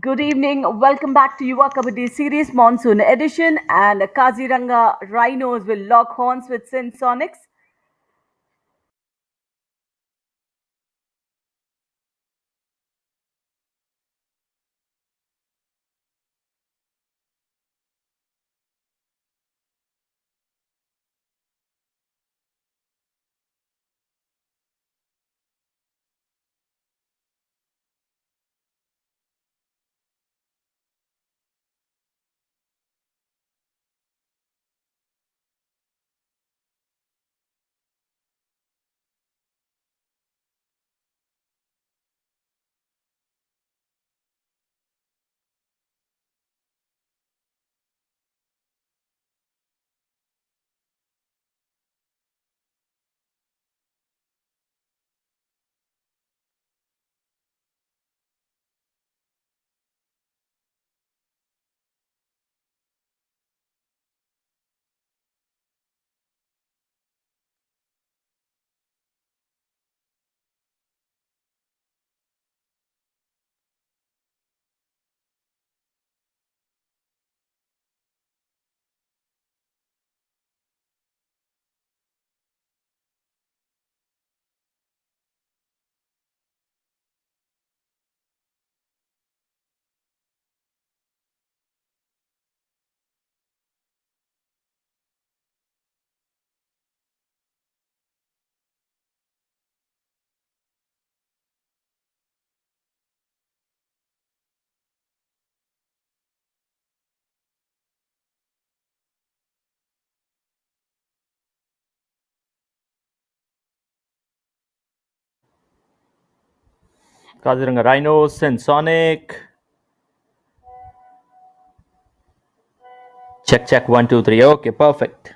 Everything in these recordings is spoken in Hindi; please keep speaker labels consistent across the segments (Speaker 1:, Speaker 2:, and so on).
Speaker 1: Good evening. Welcome back to Yuva Kabaddi Series Monsoon Edition, and Kaziranga Rhinos will lock horns with Sindh Sonics.
Speaker 2: Kaziranga Rhinos and Sonic. Check, check, one, two, three. Okay, perfect.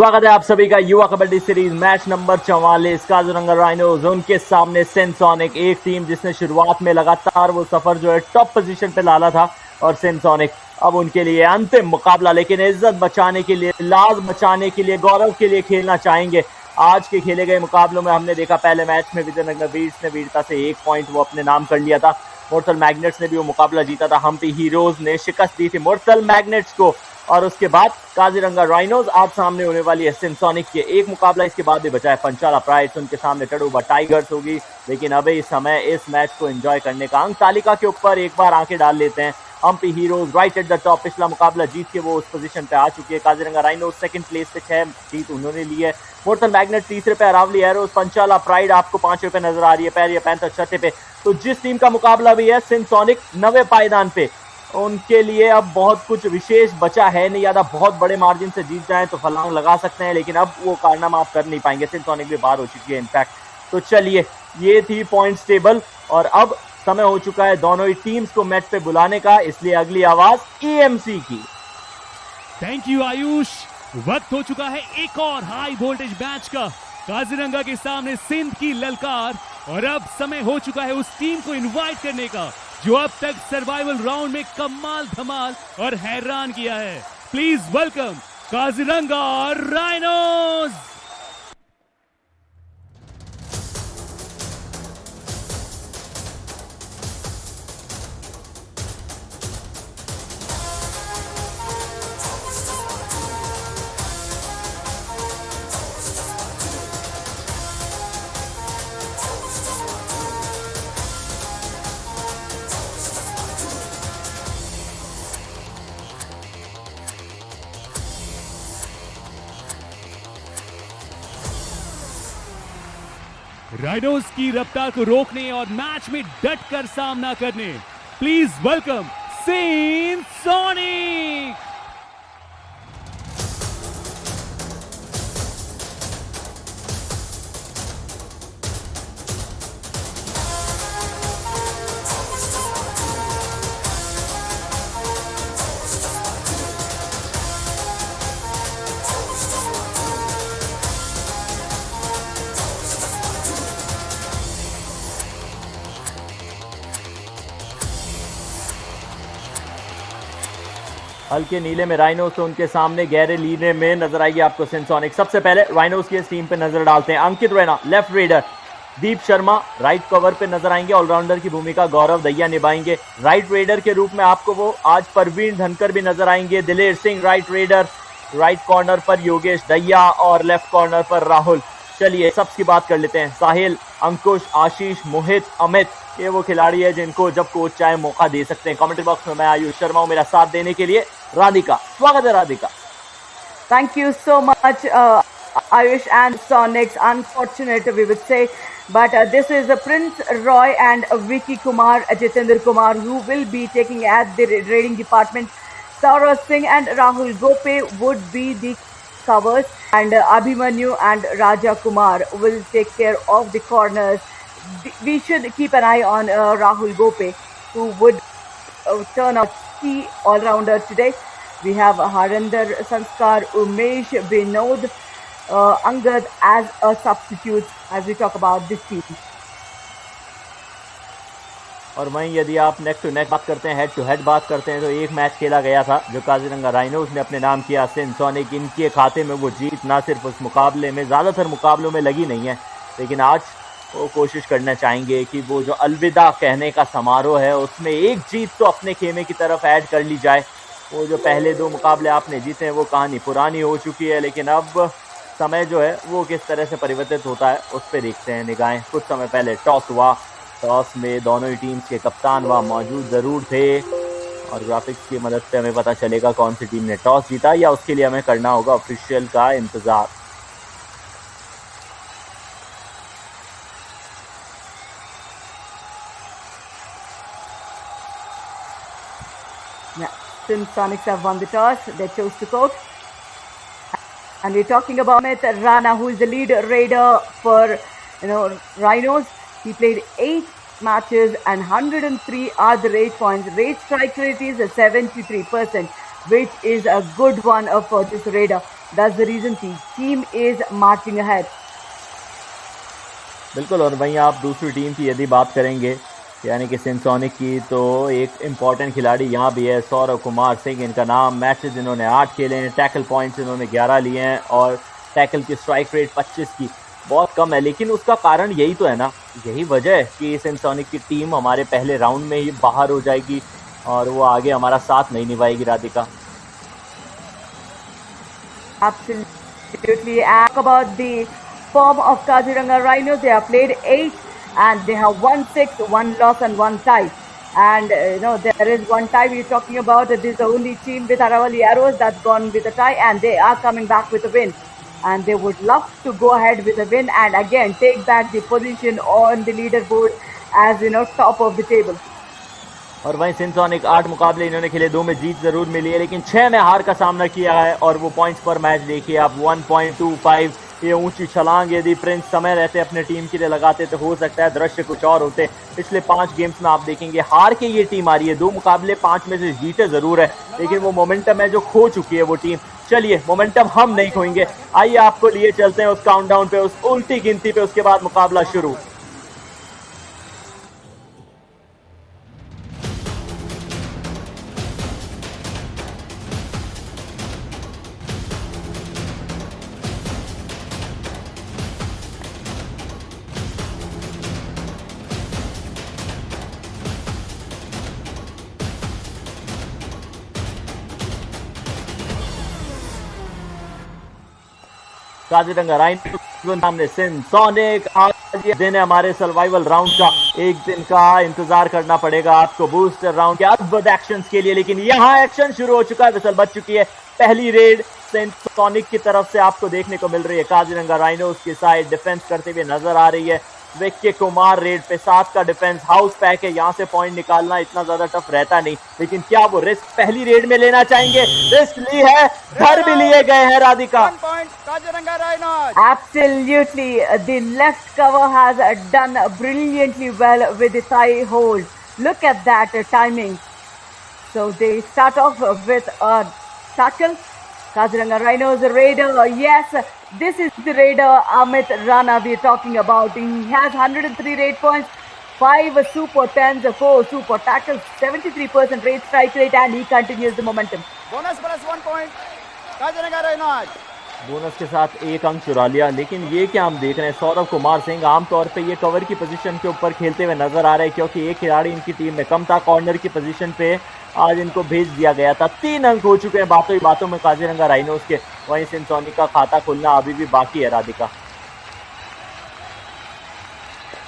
Speaker 2: स्वागत है आप सभी का युवा kabaddi series match number 44 Kaziranga rhinos उनके सामने सिंध सोनिक, एक टीम जिसने शुरुआत में लगातार वो सफर जो है टॉप पोजीशन पे डाला था, और सिंध सोनिक अब उनके लिए अंतिम मुकाबला, लेकिन इज्जत बचाने के लिए, लाज बचाने के लिए, गौरव के लिए खेलना चाहेंगे। आज के खेले गए मुकाबलों में हमने देखा पहले मैच में विजयनगर वीर्स ने वीरता से 1 पॉइंट वो अपने नाम कर लिया था। मोर्टल मैग्नेट्स ने भी वो मुकाबला जीता था। हम्पी हीरोज ने शिकस्त दी थी मोर्टल मैग्नेट्स को, और उसके बाद काजीरंगा राइनोज आज सामने होने वाली है सिंध सोनिक के। एक मुकाबला इसके बाद भी बचा है, पंचाला प्राइड्स उनके सामने टडोबा टाइगर्स होगी। लेकिन अभी इस समय इस मैच को एंजॉय करने का अंक तालिका के ऊपर एक बार आंखें डाल लेते हैं। Humpy heroes right at the top, पिछला मुकाबला जीत के वो उस पोजीशन पे आ चुकी है। काजीरंगा राइनोज सेकंड प्लेस पे 6 जीत उन्होंने ली है। मोर्टल मैग्नेट तीसरे पे, अरावली एरोज, पंचाला प्राइड आपको 5वें पे नजर आ रही है, पैरिया पैंथर 6ठे पे। तो जिस टीम का मुकाबला भी है सिंध सोनिक 9वें पायदान पे, उनके लिए अब बहुत कुछ विशेष बचा है नहीं। ज्यादा बहुत बड़े मार्जिन से जीत जाए तो फलांग लगा सकते हैं, लेकिन अब वो कारनामा आप कर नहीं पाएंगे। सिंध सोनिक भी बाहर हो चुकी है इनफैक्ट। तो चलिए, ये थी पॉइंट्स टेबल, और अब समय हो चुका है दोनों ही टीम्स को मैच पे बुलाने का, इसलिए अगली आवाज ईएमसी की।
Speaker 3: Thank you Ayush. वक्त हो चुका है एक और हाई वोल्टेज मैच का। काजीरंगा के सामने सिंध की ललकार, और अब समय हो चुका है उस टीम को इनवाइट करने का जो अब तक सर्वाइवल राउंड में कमाल धमाल और हैरान किया है। Please welcome Kaziranga rhinos. Rhinos की रफ्तार को रोकने और मैच में डट कर सामना करने, प्लीज वेलकम सिंध सोनिक।
Speaker 2: हल्के नीले में राइनोस, तो उनके सामने गहरे नीले में नजर आएगी आपको सिंध सोनिक। सबसे पहले राइनोस की इस टीम पे नजर डालते हैं। अंकित रैना लेफ्ट रेडर, दीप शर्मा राइट कवर पे नजर आएंगे। ऑलराउंडर की भूमिका गौरव दैया निभाएंगे। राइट रेडर के रूप में आपको वो आज परवीन धनकर भी नजर आएंगे। दिलेर Singh right raider, right corner पर योगेश दैया और लेफ्ट कॉर्नर पर राहुल। चलिए सबकी बात कर लेते हैं। साहिल, अंकुश, आशीष, मोहित, अमित, ये वो खिलाड़ी है जिनको जब कोच चाहे मौका दे सकते हैं। कमेंट्री बॉक्स में मैं आयुष शर्मा हूं, मेरा साथ देने के लिए राधिका। स्वागत है Radhika.
Speaker 1: Thank you so much, Ayush and Sonics. Unfortunate, we would say, but this is Prince Roy and Vicky Kumar, Jitendra Kumar, who will be taking at the raiding department. Saurabh Singh and Rahul Gope would be the covers, and Abhimanyu and Raja Kumar will take care of the corners. We should keep an eye on Rahul Gope, who would turn out key all-rounder today. We have Harinder, Sanskar, Umesh, Vinod, Angad as a substitute as we talk about this team.
Speaker 2: और वहीं यदि आप नेक टू नेक बात करते हैं, हेड टू हेड बात करते हैं, तो एक मैच खेला गया था जो काजीरंगा राइनोज ने अपने नाम किया। सिंध सोनिक, इनके खाते में वो जीत ना सिर्फ उस मुकाबले में, ज़्यादातर मुकाबलों में लगी नहीं है, लेकिन आज वो कोशिश करना चाहेंगे कि वो जो अलविदा कहने का समारोह है उसमें एक जीत तो अपने खेमे की तरफ ऐड कर ली जाए। वो जो पहले 2 मुकाबले आपने जीते हैं वो कहानी पुरानी हो चुकी है, लेकिन अब समय जो है वो किस तरह से परिवर्तित होता है उस पर देखते हैं निगाहें। कुछ समय पहले टॉस हुआ, टॉस में दोनों ही टीम्स के कप्तान वहाँ मौजूद ज़रूर थे, और ग्राफिक्स की मदद से हमें पता चलेगा कौन सी टीम ने टॉस जीता, या उसके लिए हमें करना होगा ऑफिशियल का इंतज़ार।
Speaker 1: Yeah, since Sonics have won the toss, they chose to coach. And we're talking about Amit Rana, who is the lead raider for Rhinos. He played 8 matches and 103 are the rate points. Rate strike rate is 73%, which is a good one for this raider. That's the reason the team is marching ahead.
Speaker 2: बिल्कुल। और वहीं आप दूसरी टीम की यदि बात करेंगे यानी कि सिंसोनिक की, तो एक इम्पॉर्टेंट खिलाड़ी यहाँ भी है, सौरव कुमार सिंह इनका नाम। मैचेस इन्होंने 8 खेले हैं, टैकल पॉइंट्स इन्होंने 11 लिए हैं और टैकल की स्ट्राइक रेट 25 की बहुत कम है। लेकिन उसका कारण यही तो है ना, यही वजह है कि सिंसोनिक की टीम हमारे पहले राउंड में ही बाहर हो जाएगी और वो आगे हमारा साथ नहीं निभाएगी। Radhika,
Speaker 1: Absolutely. And about the form of Kaziranga Rhinos, they have played 8 and they have won 6, 1 loss and 1 tie. And there is one tie we're talking about. This is the only team with Aravali Arrows that's gone with a tie, and they are coming back with a win. And they would love to go ahead with a win and again take back the position on the leaderboard as top of the table.
Speaker 2: और वहीं सिंसोनिक 8 मुकाबले इन्होंने खेले, 2 में जीत जरूर मिली है लेकिन 6 में हार का सामना किया है। और वो पॉइंट्स पर मैच देखिए आप, 1.25। ये ऊंची छलांग यदि प्रिंस समय रहते अपने टीम के लिए लगाते तो हो सकता है दृश्य कुछ और होते। पिछले 5 गेम्स में आप देखेंगे हार के ये टीम आ रही है, 2 मुकाबले 5 में से जीते जरूर है लेकिन वो मोमेंटम है जो खो चुकी है वो टीम। चलिए, मोमेंटम हम नहीं खोएंगे, आइए आपको लिए चलते हैं उस काउंटडाउन पे, उस उल्टी गिनती पे, उसके बाद मुकाबला शुरू। काजीरंगा राइनोस सामने सिंसोनिक। आज ये दिन है हमारे सर्वाइवल राउंड का, एक दिन का इंतजार करना पड़ेगा आपको बूस्टर राउंड के अद्भुत एक्शंस के लिए। लेकिन यहाँ एक्शन शुरू हो चुका है, विसल बज चुकी है। पहली रेड सिंसोनिक की तरफ से आपको देखने को मिल रही है। काजीरंगा राइनोस की साइड डिफेंस करते हुए नजर आ रही है। विक्की कुमार रेड पे 7 का डिफेंस, हाउस पैक है, यहाँ से पॉइंट निकालना इतना ज्यादा टफ रहता नहीं। लेकिन क्या वो रिस्क पहली रेड में लेना चाहेंगे? रिस्क ली है, घर भी लिए गए हैं। Radhika,
Speaker 1: Absolutely. The left cover has done brilliantly well with the thigh hold. Look at that timing. So they start off with a tackle. Kaziranga Rhinos, the Raider. Yes, this is the Raider Amit Rana we're talking about. He has 103 raid points, 5 super 10s, 4 super tackles, 73% raid strike rate, and he continues the momentum.
Speaker 4: Bonus plus 1 point. Kaziranga Rhinos.
Speaker 2: Bonus के साथ 1 अंक चुरा लिया। लेकिन ये क्या हम देख रहे हैं, सौरव कुमार सिंह आमतौर पे ये कवर की पोजीशन के ऊपर खेलते हुए नजर आ रहे हैं क्योंकि एक खिलाड़ी इनकी टीम में कम था। कॉर्नर की पोजीशन पे आज इनको भेज दिया गया था। 3 अंक हो चुके हैं बातों ही बातों में काजीरंगा राइनोस के। वहीं सिंसोनिक का खाता खुलना अभी भी बाकी है। Radhika,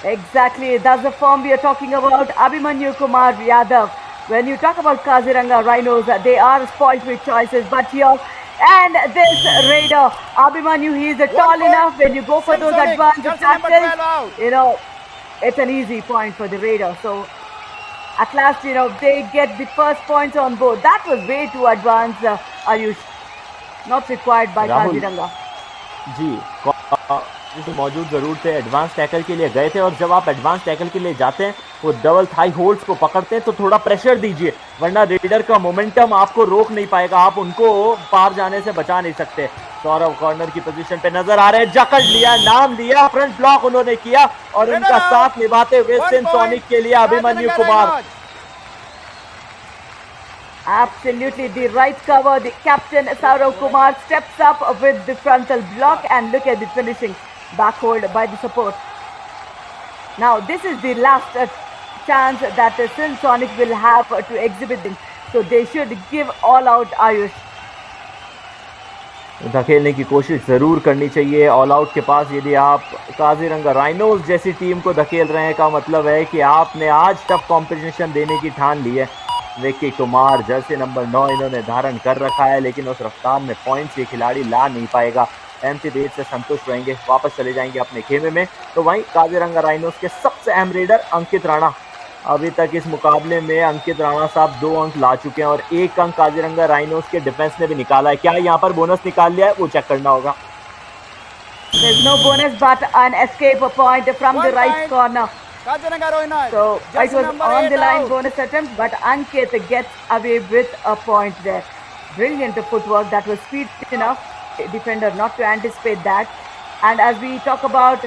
Speaker 1: Exactly, that's the form we are talking about. Abhimanyu Kumar Yadav. When you talk about Kaziranga Rhinos, they are spoiled with choices, but here, and this Raider, Abhimanyu, he is tall enough. When you go for those advanced tackles, it's an easy point for the Raider. So at last, they get the first points on board. That was way too advanced, Ayush. Not required by Kaziranga.
Speaker 2: जी, जिसे मौजूद जरूर थे, एडवांस टैकल के लिए गए थे। और जब आप एडवांस टैकल के लिए जाते हैं, वो डबल थाई होल्ड्स को पकड़ते हैं तो थोड़ा प्रेशर दीजिए, वरना रेडर का मोमेंटम आपको रोक नहीं पाएगा, आप उनको पार जाने से बचा नहीं सकते। सौरव कॉर्नर की पोजीशन पे नजर आ रहे हैं, जकड़ लिया, नाम लिया, फ्रंट ब्लॉक उन्होंने किया और उनका साथ निभाते हुए सिंसोनिक के लिए Abhimanyu Kumar.
Speaker 1: Absolutely, the right cover, the captain Saurav Kumar steps up with the frontal block, and look at the finishing back hold by the support. Now this is the last chance that Sinsonic will have to exhibit them, so they should give all out, Ayush.
Speaker 2: धकेलने की कोशिश जरूर करनी चाहिए ऑल आउट के पास। यदि आप काजीरंगा राइनोस जैसी टीम को धकेल रहे हैं का मतलब है कि आपने आज टफ कॉम्पिटिशन देने की ठान ली है। विक्की कुमार जर्सी नंबर 9 इन्होंने धारण कर रखा है, लेकिन उस रफ्तार में पॉइंट्स ये खिलाड़ी ला नहीं पाएगा। एमसी रेड से संतुष्ट रहेंगे, वापस चले जाएंगे अपने खेमे में। तो वहीं काजीरंगा राइनोस के सबसे अहम रेडर अंकित राणा, अभी तक इस मुकाबले में अंकित राणा साहब 2 अंक ला चुके हैं और 1 अंक काजीरंगा राइनोस के डिफेंस ने भी निकाला है। क्या यहाँ पर बोनस निकाल लिया है, वो चेक करना होगा।
Speaker 1: There's no bonus but an escape point from the right corner. So it was on the line bonus attempt, but Ankit gets away with a point there. Brilliant footwork, that was speed enough. defender not to anticipate that. And as we talk about,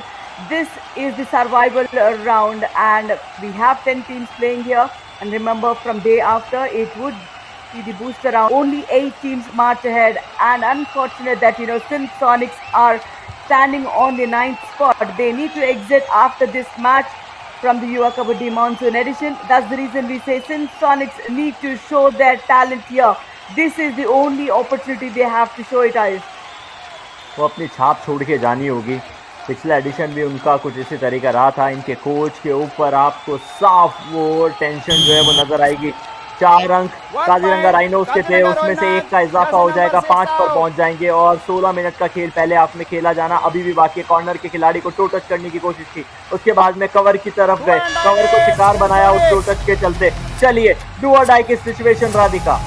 Speaker 1: this is the survival round, and we have 10 teams playing here. And remember, from day after, it would be the booster round. Only 8 teams march ahead, and unfortunate that Sindh Sonics are standing on the 9th spot. They need to exit after this match from the Yuva Kabaddi Monsoon edition. That's the reason we say Sindh Sonics need to show their talent here. This is the only opportunity they have to show it, Ayush.
Speaker 2: वो अपनी छाप छोड़ के जानी होगी। पिछला एडिशन भी उनका कुछ इसी तरीका रहा था। इनके कोच के ऊपर आपको साफ वो टेंशन जो है वो नजर आएगी। 4 अंक काजीरंगा राइनोस के थे, उसमें से 1 का इजाफा हो जाएगा, 5 पर पहुंच जाएंगे। और 16 मिनट का खेल पहले हाफ में खेला जाना अभी भी बाकी। कॉर्नर के खिलाड़ी को टो टच करने की कोशिश की, उसके बाद में कवर की तरफ गए, कवर को शिकार बनाया उस टो टच के चलते। चलिए डू और डाई की situation Radhika.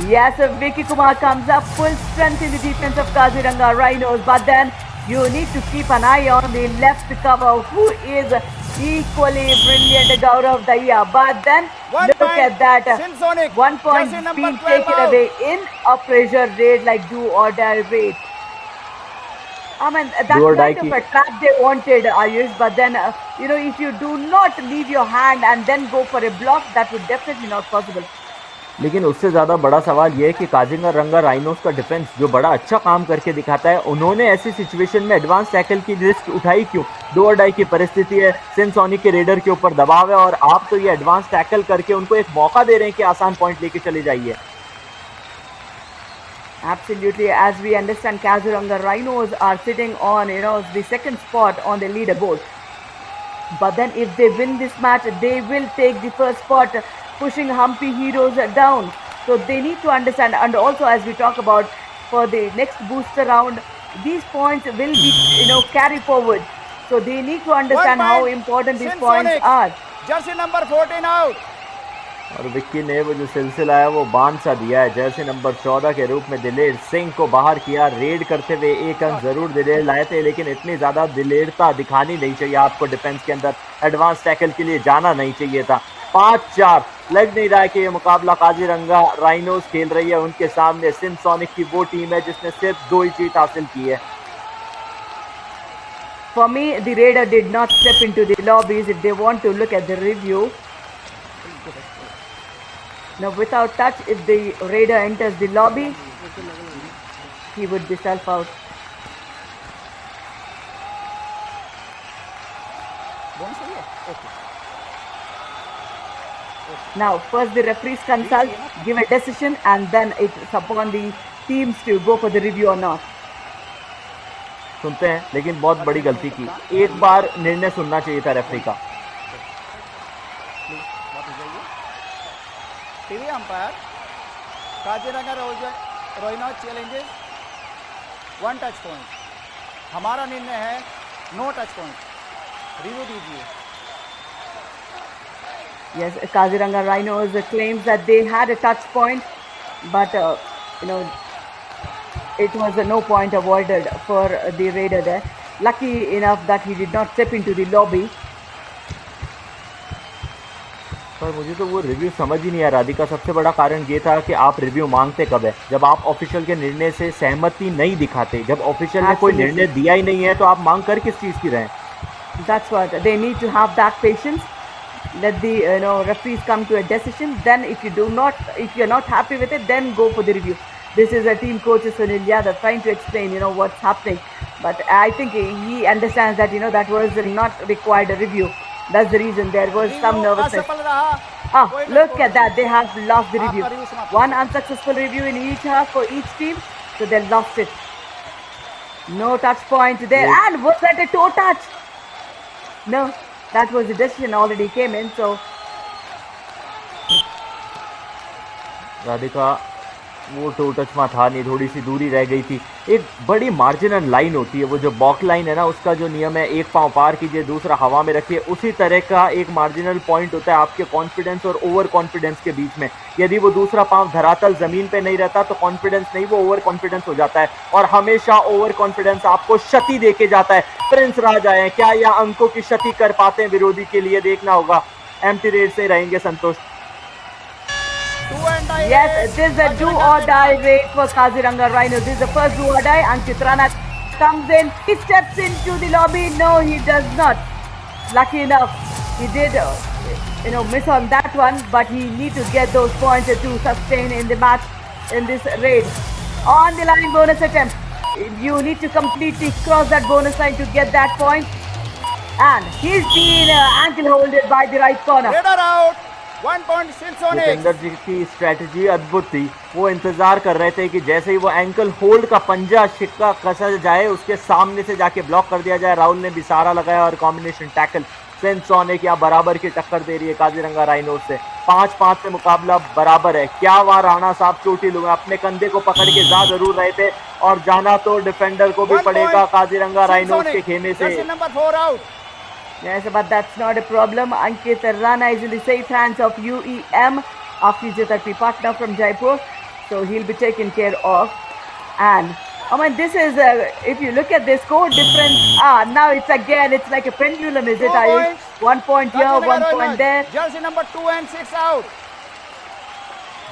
Speaker 1: Yes, Vicky Kumar comes up full strength in the defense of Kaziranga Rhinos, but then you need to keep an eye on the left cover, who is equally brilliant, Gaurav Daya. But then look at that, 1 point being taken away in a pressure raid like do or die raid. I mean, that's kind of a trap they wanted, Ayush, but then, if you do not leave your hand and then go for a block, that would definitely not possible.
Speaker 2: लेकिन उससे ज़्यादा बड़ा सवाल ये है कि काजीरंगा राइनोस का डिफेंस जो बड़ा अच्छा काम करके दिखाता है, उन्होंने ऐसी सिचुएशन में एडवांस टैकल की रिस्क उठाई क्यों? डू और डाई की परिस्थिति है, सिंध सोनिक के रेडर के ऊपर दबाव है और आप तो ये एडवांस टैकल करके उनको एक मौका दे रहे हैं कि आसान पॉइंट लेके चले जाइए।
Speaker 1: Absolutely, as we understand, Kaziranga Rhinos are sitting on the 2nd spot on the leaderboard. But then if they win this match, they will take the 1st spot, pushing Humpy Heroes down. So they need to understand, and also as we talk about for the next booster round, these points will be carry forward. So they need to understand how important these points are.
Speaker 4: Jersey number 14 out.
Speaker 2: और विक्की ने वो जो सिलसिला है वो बांध सा दिया है। जर्सी नंबर 14 के रूप में दिलेर सिंह को बाहर किया। रेड करते हुए 1 अंक जरूर दिलेर लाए थे, लेकिन इतनी ज्यादा दिलेरता दिखानी नहीं चाहिए आपको डिफेंस के अंदर। एडवांस टैकल के लिए जाना नहीं चाहिए था। 5-4 लग नहीं रहा है कि ये मुकाबला काजीरंगा राइनोस खेल रही है। उनके सामने सिंध सोनिक की वो टीम है जिसने सिर्फ 2 ही जीत हासिल की है।
Speaker 1: For me, the raider did not step into the lobbies. If they want to look at the review, now without touch, if the raider enters the lobby, he would be self out. Now, first the referees consult, give a decision, and then it's upon the teams to go for the review or not.
Speaker 2: सुनते हैं, लेकिन बहुत बड़ी गलती की। एक बार निर्णय सुनना चाहिए था रेफरी का।
Speaker 4: TV umpire Kaziranga rhinos challenges 1 touch point. हमारा निर्णय है नो टच पॉइंट। रिव्यू दीजिए।
Speaker 1: Yes, Kaziranga Rhinos claims that they had a touch point, but it was a no point avoided for the raider there. Lucky enough that he did not step into the lobby.
Speaker 2: पर मुझे तो वो रिव्यू समझ ही नहीं आ रहा। सबसे बड़ा कारण ये था कि आप रिव्यू मांगते कब है? जब आप ऑफिशियल के निर्णय से सहमति नहीं दिखाते, जब ऑफिशियल ने कोई निर्णय दिया ही नहीं है तो आप मांग कर किस चीज़ की रहे?
Speaker 1: That's what they need to have, that patience. Let the referees come to a decision. Then if you're not happy with it, then go for the review. This is a team coach, Sunil Yadav, trying to explain what's happening. But I think he understands that that was not required a review. That's the reason there was some nervousness. Look at that, they have lost the review. 1 unsuccessful review in each half for each team, so they lost it. No touch point there. And was that a toe touch? No, that was the decision already came in. So
Speaker 2: Radhika, वो टो टच में था नहीं, थोड़ी सी दूरी रह गई थी। एक बड़ी मार्जिनल लाइन होती है, वो जो बॉक लाइन है ना, उसका जो नियम है, एक पांव पार कीजिए, दूसरा हवा में रखिए, उसी तरह का एक मार्जिनल पॉइंट होता है आपके कॉन्फिडेंस और ओवर कॉन्फिडेंस के बीच में। यदि वो दूसरा पांव धरातल जमीन पे नहीं रहता तो कॉन्फिडेंस नहीं, वो ओवर कॉन्फिडेंस हो जाता है। और हमेशा ओवर कॉन्फिडेंस आपको क्षति देके जाता है। प्रिंस राज आए हैं, क्या यह अंकों की क्षति कर पाते हैं विरोधी के लिए? देखना होगा। एम्प्टी रेड से रहेंगे संतोष।
Speaker 4: 2 and die
Speaker 1: Yes,
Speaker 4: race.
Speaker 1: this is a do or die race for Kaziranga Rhinos. This is the first do or die. Ankit Rana comes in. He steps into the lobby. No, he does not. Lucky enough, he did, miss on that one. But he need to get those points to sustain in the match, in this raid. On the line bonus attempt. You need to completely cross that bonus line to get that point. And he's been ankle holded by the right corner.
Speaker 4: Raider out. 1 point Sindh.
Speaker 2: Jitendra जी की स्ट्रेटजी अद्भुत थी। वो इंतजार कर रहे थे कि जैसे ही वो एंकल होल्ड का पंजा शिक्का कसा जाए, उसके सामने से जाके ब्लॉक कर दिया जाए। राहुल ने भी सारा लगाया और कॉम्बिनेशन टैकल। सेंट सोनिक यहाँ बराबर की टक्कर दे रही है काजीरंगा राइनोस से। 5-5 से मुकाबला बराबर है। क्या वहाँ राणा साहब चोटी लुए अपने कंधे को पकड़ के जा जरूर रहे थे और जाना तो डिफेंडर को भी पड़ेगा काजीरंगा राइनोस के खेमे से।
Speaker 4: Number 4 out.
Speaker 1: Yes, but that's not a problem. Ankit Rana is in the safe hands of UEM, our physiotherapy partner from Jaipur. So he'll be taken care of. And, this is, if you look at the score difference, now it's like a pendulum, is it, Ayush? 1 point here, 1 point there.
Speaker 4: Jersey number 2 and 6 out.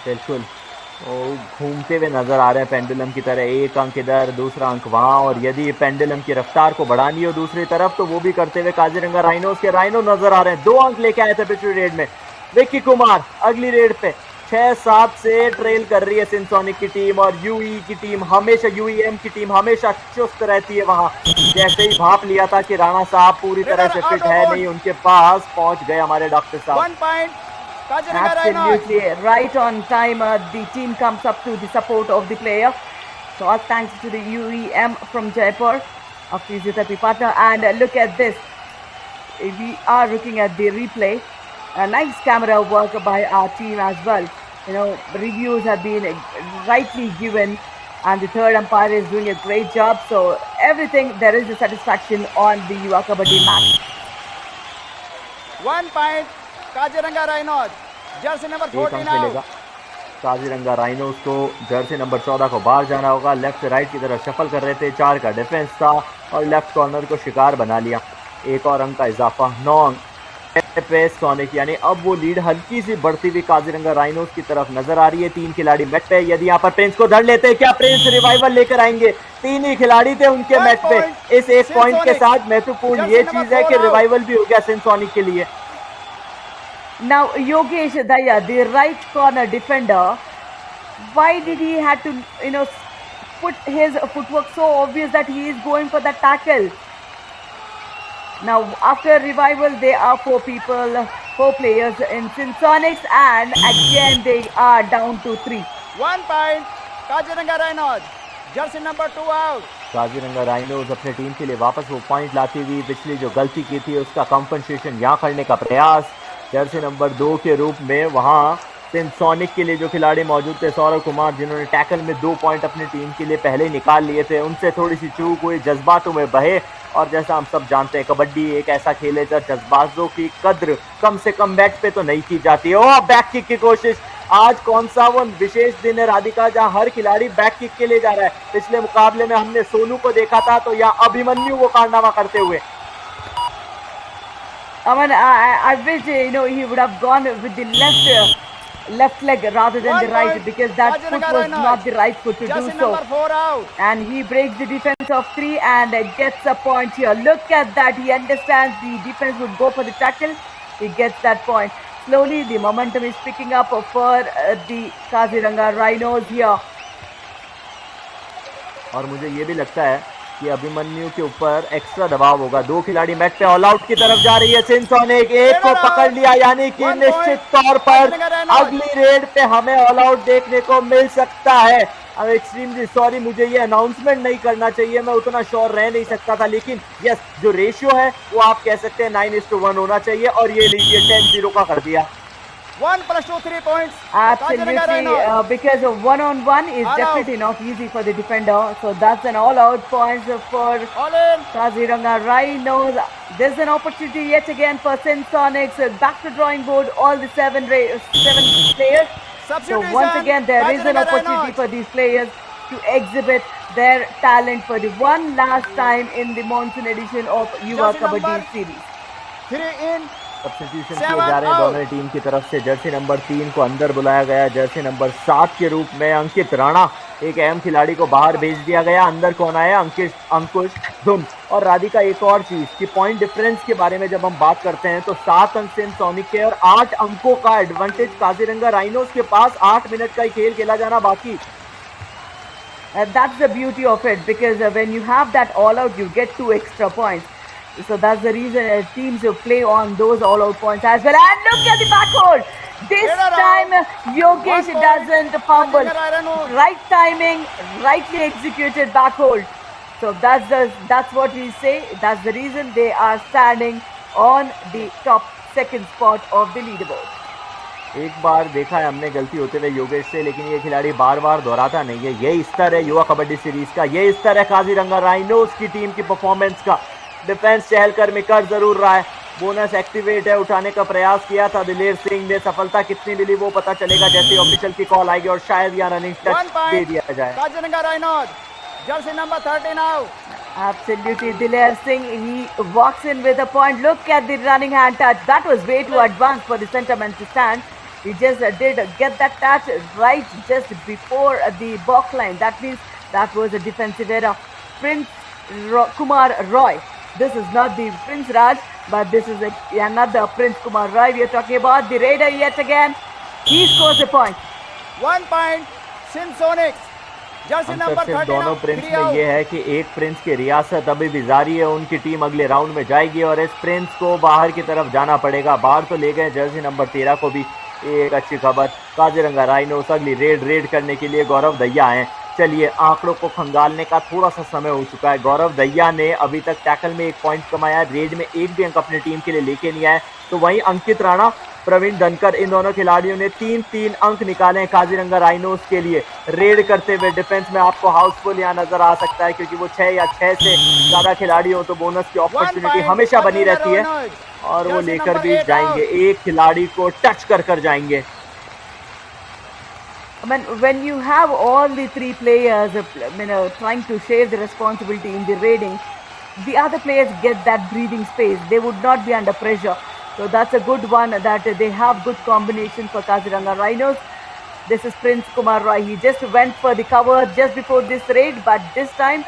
Speaker 2: बिल्कुल, वो घूमते हुए नजर आ रहे हैं पेंडुलम की तरह। एक अंक इधर, दूसरा अंक वहां। और यदि पेंडुलम की रफ्तार को बढ़ानी हो दूसरी तरफ, तो वो भी करते हुए काजीरंगा राइनोस के राइनो नजर आ रहे हैं। 2 अंक लेके आए थे पिछली रेड में। विक्की कुमार अगली रेड पे 6-7 से ट्रेल कर रही है सिंध सोनिक की टीम। और यूई की टीम हमेशा, यूईएम की टीम हमेशा चुस्त रहती है वहां। जैसे ही भाप लिया था कि राणा साहब पूरी तरह से फिट है नहीं, उनके पास पहुंच गए हमारे डॉक्टर साहब।
Speaker 4: 1 point.
Speaker 1: Absolutely right on time. The team comes up to the support of the player. So all thanks to the UEM from Jaipur, our physiotherapy partner. And look at this. We are looking at the replay. A nice camera work by our team as well. Reviews have been rightly given, and the third umpire is doing a great job. So everything, there is a satisfaction on the Yuva Kabaddi match.
Speaker 4: 1 point. Kaziranga rhinos, Jersey number 14 out.
Speaker 2: Kaziranga rhinos को जर्सी नंबर 14 को बाहर जाना होगा। लेफ्ट से राइट की तरफ शफल कर रहे थे। 4 का डिफेंस था और लेफ्ट कॉर्नर को शिकार बना लिया। एक और अंक का इजाफा, 9 अंक पे सोनिक। यानी अब वो लीड हल्की सी बढ़ती हुई काजीरंगा राइनोस की तरफ नजर आ रही है। 3 खिलाड़ी मैट पे। यदि यहाँ पर प्रिंस को धर लेते, क्या प्रिंस रिवाइवल लेकर आएंगे? 3 ही खिलाड़ी थे उनके मैट पे। इस 1 पॉइंट के साथ महत्वपूर्ण ये चीज है कि रिवाइवल भी हो गया सिंध सोनिक के लिए।
Speaker 1: Now Yogesh Daya, the right corner defender, why did he had to put his footwork so obvious that he is going for the tackle? Now after revival there are 4 players in Sonics, and again they are down to 3.
Speaker 4: 1 point. Kaziranga Rhinos, jersey number 2 out.
Speaker 2: Kaziranga rhinos अपने टीम के लिए वापस वो पॉइंट लाती हुई पिछली जो गलती की थी उसका कंपनसेशन यहाँ करने का प्रयास। जर्सी नंबर 2 के रूप में वहां सिंध सोनिक के लिए जो खिलाड़ी मौजूद थे, सौरव कुमार, जिन्होंने टैकल में 2 पॉइंट अपनी टीम के लिए पहले ही निकाल लिए थे, उनसे थोड़ी सी चूक हुई, जज्बातों में बहे। और जैसा हम सब जानते हैं, कबड्डी एक ऐसा खेल है जब जज्बातों की कद्र कम से कम बैट पे तो नहीं की जाती है। ओह, बैक किक की कोशिश। आज कौन सा वो विशेष दिन है राधिका जहां हर खिलाड़ी बैक किक के लिए जा रहा है। पिछले मुकाबले में हमने सोनू को देखा था, तो यहाँ अभिमन्यु वो कारनामा करते हुए।
Speaker 1: I wish he would have gone with the left leg rather than the right, because that foot was not the right foot to do so. And he breaks the defense of 3 and gets a point here. Look at that. He understands the defense would go for the tackle. He gets that point. Slowly the momentum is picking up for the Kaziranga Rhinos here.
Speaker 2: और मुझे ये भी लगता है कि अभिमन्यु के ऊपर एक्स्ट्रा दबाव होगा। 2 खिलाड़ी मैट पे ऑल आउट की तरफ जा रही है सिंध सोनिक। एक को पकड़ लिया, यानी कि निश्चित तौर पर अगली रेड पे हमें ऑल आउट देखने को मिल सकता है। अब एक्सट्रीमली सॉरी, मुझे ये अनाउंसमेंट नहीं करना चाहिए, मैं उतना श्योर रह नहीं सकता था, लेकिन यस, जो रेशियो है वो आप कह सकते हैं 9:1 होना चाहिए। और ये लीजिए 10-0 का कर दिया।
Speaker 4: 1 + 2 3 points.
Speaker 1: Absolutely, because 1-on-1 is definitely not easy for the defender. So that's an all-out point for Kaziranga Rhinos. There's an opportunity yet again for Sindh Sonics. Back to drawing board, all the 7 players. So once again, there is an opportunity for these players to exhibit their talent for the one last time in the monsoon edition of Yuva Kabaddi series.
Speaker 4: 3 in,
Speaker 2: substitution किए जा रहे हैं दोनों टीम की तरफ से। जर्सी नंबर 3 को अंदर बुलाया गया, जर्सी नंबर 7 के रूप में अंकित राणा, एक अहम खिलाड़ी को बाहर भेज दिया गया। अंदर कौन आया? अंकुश धुन। और राधिका, एक और चीज कि पॉइंट डिफरेंस के बारे में जब हम बात करते हैं तो 7 अंक सिंध सोनिक के और 8 अंकों का एडवांटेज काजीरंगा राइनोस के पास। 8 मिनट का ही खेल खेला जाना बाकी।
Speaker 1: That's the beauty of it, because when you have that all out, you get 2 extra points. So that's the reason teams play on those all out points as well. And look at the back hold. This time Yogesh doesn't fumble. Right timing, rightly executed back hold. So that's what we say. That's the reason they are standing on the top second spot of the leaderboard.
Speaker 2: एक बार देखा है हमने गलती होते हुए योगेश से, लेकिन ये खिलाड़ी बार बार दोहराता नहीं है। ये स्तर है युवा कबड्डी सीरीज का, ये स्तर है काजीरंगा राइनोस की टीम की परफॉर्मेंस का। डिफेंस चहलकर में कर जरूर रहा है, बोनस एक्टिवेट है, उठाने का प्रयास किया था दिलेर सिंह ने। सफलता कितनी मिली वो पता चलेगा जैसे ऑफिशियल की कॉल आएगी और शायद यहाँ रनिंग टच दे दिया जाए।
Speaker 4: Kaziranga rhinos, jersey number 30 now.
Speaker 1: Absolutely, Diler Singh, he walks in with a point. Look at the running hand touch. That was way too advanced for the centerman to stand. He just did get that touch right just before the box line. That means that was a defensive error. Prince Kumar Roy. This is not the Prince Raj, but this is another Prince Kumar Roy. We are talking about the Raider yet again. He scores a point.
Speaker 4: 1 point, Sindh Sonics.
Speaker 2: अंतर सिर्फ दोनों प्रिंस में ये है कि एक प्रिंस की रियासत अभी भी जारी है, उनकी टीम अगले राउंड में जाएगी और इस प्रिंस को बाहर की तरफ जाना पड़ेगा। बाहर तो ले गए जर्सी नंबर 13 को भी। एक अच्छी खबर, काजीरंगा राइनोस अगली रेड करने के लिए गौरव दहिया हैं। चलिए, आंकड़ों को खंगालने का थोड़ा सा समय हो चुका है। गौरव दहिया ने अभी तक टैकल में 1 पॉइंट कमाया, रेड में 1 भी अंक अपनी टीम के लिए लेके नहीं आए। तो वहीं अंकित राणा, प्रवीण धनकर, इन दोनों खिलाड़ियों ने 3-3 अंक निकाले हैं काजीरंगा राइनोस के लिए। रेड करते हुए डिफेंस में आपको हाउसफुल यहाँ नजर आ सकता है, क्योंकि वो 6 या 6 से ज्यादा खिलाड़ी हो तो बोनस की अपॉर्चुनिटी हमेशा बनी रहती है और वो लेकर भी जाएंगे, एक खिलाड़ी को टच कर जाएंगे।
Speaker 1: I mean, when you have all the 3 players trying to share the responsibility in the raiding, the other players get that breathing space. They would not be under pressure. So that's a good one, that they have good combination for Kaziranga Rhinos. This is Prince Kumar Roy. He just went for the cover just before this raid, but this time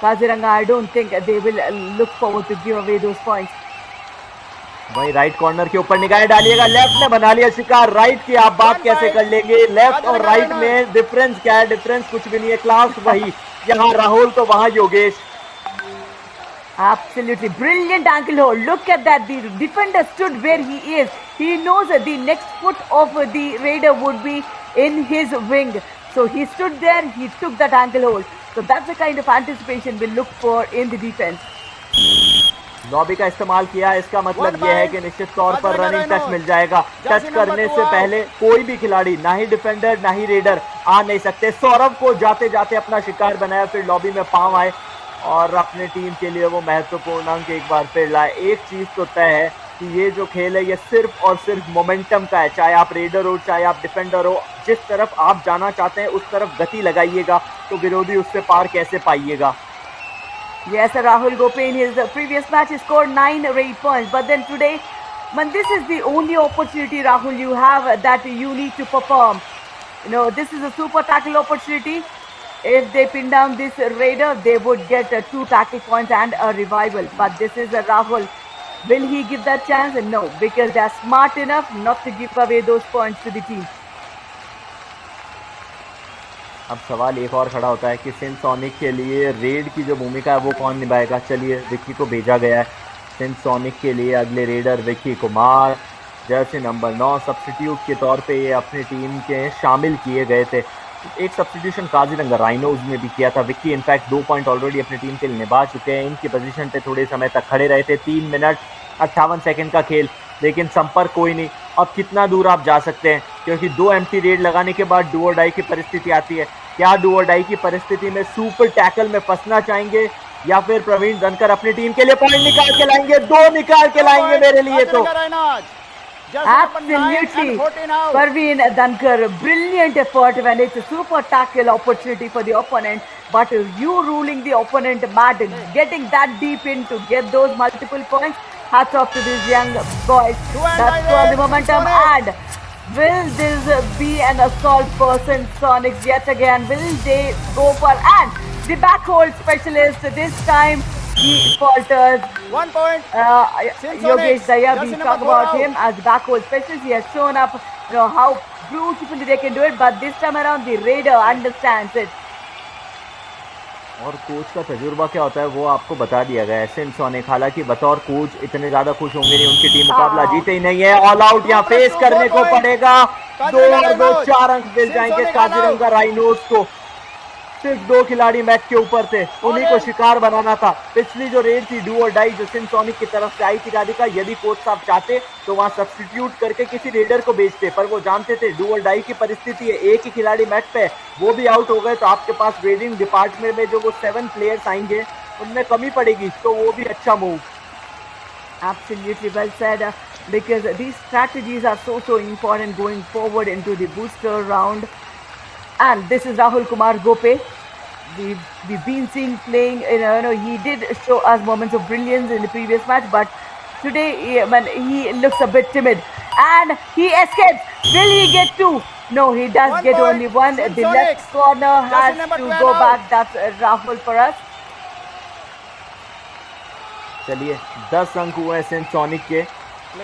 Speaker 1: Kaziranga, I don't think they will look forward to give away those points.
Speaker 2: वही राइट कॉर्नर के ऊपर निगाहें डालिएगा, लेफ्ट ने बना लिया शिकार। राइट की आप बात कैसे कर लेंगे? लेफ्ट और राइट में डिफरेंस क्या है? डिफरेंस कुछ भी नहीं है, क्लास वही। यहाँ राहुल तो वहाँ Yogesh.
Speaker 1: Absolutely brilliant ankle hold. Look at that. The defender stood where he is. He knows that the next foot of the raider would be in his wing. So he stood there, he took that ankle hold. So that's the kind of anticipation we look for in the defense.
Speaker 2: Lobby का इस्तेमाल किया, इसका मतलब यह है कि निश्चित तौर पर रनिंग टच मिल जाएगा। टच करने से पहले कोई भी खिलाड़ी, ना ही डिफेंडर ना ही रेडर आ नहीं सकते। सौरभ को जाते जाते अपना शिकार बनाया, फिर लॉबी में पांव आए और अपने टीम के लिए वो महत्वपूर्ण अंक एक बार फिर लाए। एक चीज तो तय है कि ये जो खेल है ये सिर्फ और सिर्फ मोमेंटम का है। चाहे आप रेडर हो, चाहे आप डिफेंडर हो, जिस तरफ आप जाना चाहते हैं उस तरफ गति लगाइएगा, तो विरोधी उससे पार कैसे पाइएगा।
Speaker 1: Yes, Rahul Gope in his previous match he scored 9 raid points, but then today, man, this is the only opportunity, Rahul, you have that you need to perform. You know, this is a super tackle opportunity. If they pin down this raider, they would get 2 tackle points and a revival. But this is Rahul. Will he give that chance? No, because they are smart enough not to give away those points to the team.
Speaker 2: अब सवाल एक और खड़ा होता है कि सिंध सोनिक के लिए रेड की जो भूमिका है वो कौन निभाएगा। चलिए, विक्की को भेजा गया है सिंध सोनिक के लिए। अगले raider Vicky Kumar, Jersey number 9, substitute के तौर पे ये अपनी टीम के शामिल किए गए थे। एक सब्स्टिट्यूशन काजीरंगा राइनोज ने भी किया था। विक्की इनफैक्ट 2 पॉइंट ऑलरेडी अपनी टीम के लिए निभा चुके हैं। इनकी पोजीशन पे थोड़े समय तक खड़े रहे थे। 3 मिनट 58 सेकंड का खेल, लेकिन संपर्क कोई नहीं। अब कितना दूर आप जा सकते हैं, क्योंकि 2 एम्प्टी रेड लगाने के बाद डू और डाई की परिस्थिति आती है। क्या डू और डाई की परिस्थिति में सुपर टैकल में फंसना चाहेंगे या फिर प्रवीण धनकर अपनी टीम के लिए पॉइंट निकाल के लाएंगे? 2 निकाल के लाएंगे मेरे लिए तो।
Speaker 1: Absolutely, Parveen Dhankar, brilliant effort when it's a super tackle opportunity for the opponent, but you ruling the opponent mad, getting that deep in to get those multiple points, Hats off to these young boys.
Speaker 4: and
Speaker 1: That's
Speaker 4: by
Speaker 1: all the
Speaker 4: eight,
Speaker 1: momentum.
Speaker 4: Sonic.
Speaker 1: And will this be an assault person, Sonics, yet again? Will they go for and the backhold specialist this time? He falters.
Speaker 4: 1 point. Sindh
Speaker 1: Yogesh
Speaker 4: Sonics.
Speaker 1: Daya,
Speaker 4: Jersey
Speaker 1: we
Speaker 4: number
Speaker 1: talk
Speaker 4: 4
Speaker 1: about
Speaker 4: out.
Speaker 1: him as backhold specialist. He has shown up, how beautifully they can do it. But this time around, the Raider understands it.
Speaker 2: और कोच का तजुर्बा क्या होता है वो आपको बता दिया गया है। सिंध सोनिक हालांकि बतौर कोच इतने ज्यादा खुश होंगे नहीं, उनकी टीम मुकाबला जीते ही नहीं है। ऑल आउट यहाँ फेस करने को पड़ेगा। 2 और 2 4 अंक मिल जाएंगे काजीरंगा राइनोस को। सिर्फ 2 खिलाड़ी मैच के ऊपर थे, उन्हीं को शिकार बनाना था। पिछली जो रेड थी डू और डाई जो सिंध सोनिक की तरफ से आई थी राधिका, यदि कोच साहब चाहते तो वहां सब्स्टिट्यूट करके किसी रेडर को भेजते, पर वो जानते थे डू और डाई की परिस्थिति है, एक ही खिलाड़ी मैच पे, वो भी आउट हो गए तो आपके पास रेडिंग डिपार्टमेंट में जो वो 7 प्लेयर्स आएंगे उनमें कमी पड़ेगी, तो वो भी अच्छा move.
Speaker 1: Absolutely well said, because these strategies are so important going forward into the booster round. And this is Rahul Kumar Gope. We've been seeing playing, he did show us moments of brilliance in the previous match, but today he looks a bit timid. And he escapes. Will he get 2? No, he does
Speaker 4: 1
Speaker 1: get
Speaker 4: point.
Speaker 1: only 1.
Speaker 4: Sindh
Speaker 1: The
Speaker 4: Sonics.
Speaker 1: left corner has
Speaker 4: number
Speaker 1: to
Speaker 4: 12
Speaker 1: go
Speaker 4: out.
Speaker 1: back. That's Rahul for us.
Speaker 2: चलिए 10 अंक हुए हैं सिंध सोनिक के।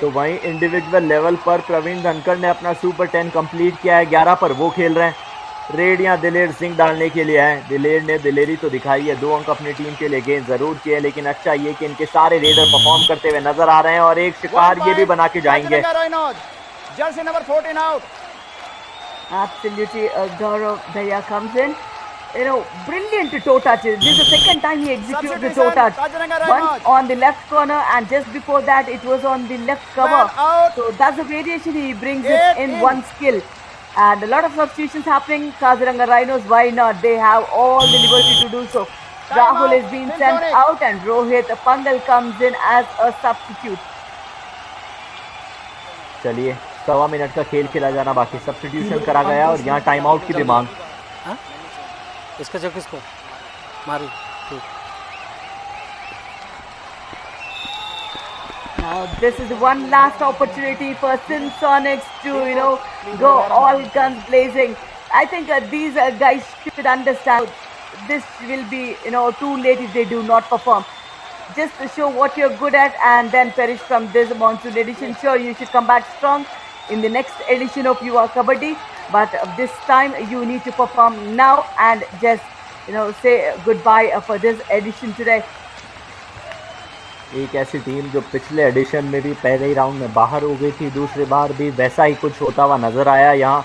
Speaker 2: तो वहीं इंडिविजुअल लेवल पर प्रवीण धनखड़ ने अपना सुपर 10 कंप्लीट किया है। 11 पर वो खेल रहे हैं। रेड या दिलेर सिंह डालने के लिए है। दिलेर ने दिलेरी तो दिखाई है, 2 अंक अपनी टीम के लिए गेंद जरूर किए, लेकिन अच्छा ये कि इनके सारे रेडर परफॉर्म करते हुए नजर आ रहे हैं और एक शिकार ये भी बना के जाएंगे।
Speaker 4: Jersey number 14 out.
Speaker 1: Absolutely, Gaurav Daya comes in. Brilliant toe touches. This is the second time he executes the toe touch.
Speaker 4: Kaziranga
Speaker 1: Once
Speaker 4: Rhinos.
Speaker 1: on the left corner, and just before that, it was on the left cover.
Speaker 4: Man out.
Speaker 1: So that's the variation he brings it
Speaker 4: Eight
Speaker 1: in
Speaker 4: in.
Speaker 1: one skill. And a lot of substitutions happening. Kaziranga Rhinos, why not? They have all the liberty to do so.
Speaker 4: Time
Speaker 1: Rahul
Speaker 4: out.
Speaker 1: is being
Speaker 4: Sindh
Speaker 1: sent
Speaker 4: Sonic.
Speaker 1: out, and Rohit Pangal comes in as a substitute.
Speaker 2: चलिए 1.25 मिनट का खेल खेला जाना बाकी, सब्स्टिट्यूशन करा गया और यहाँ टाइम आउट की भी मांग।
Speaker 5: इसका जब किसको मारी ठीक।
Speaker 1: Now this is one last opportunity for Sindh Sonics to go all guns blazing. I think these guys should understand this will be too late if they do not perform. Just to show what you're good at and then perish from this monsoon edition. Sure, you should come back strong in the next edition of Yuva Kabaddi, but this time you need to perform now and just say goodbye for this edition today.
Speaker 2: एक ऐसी टीम जो पिछले एडिशन में भी पहले ही राउंड में बाहर हो गई थी, दूसरी बार भी वैसा ही कुछ होता हुआ नजर आया। यहाँ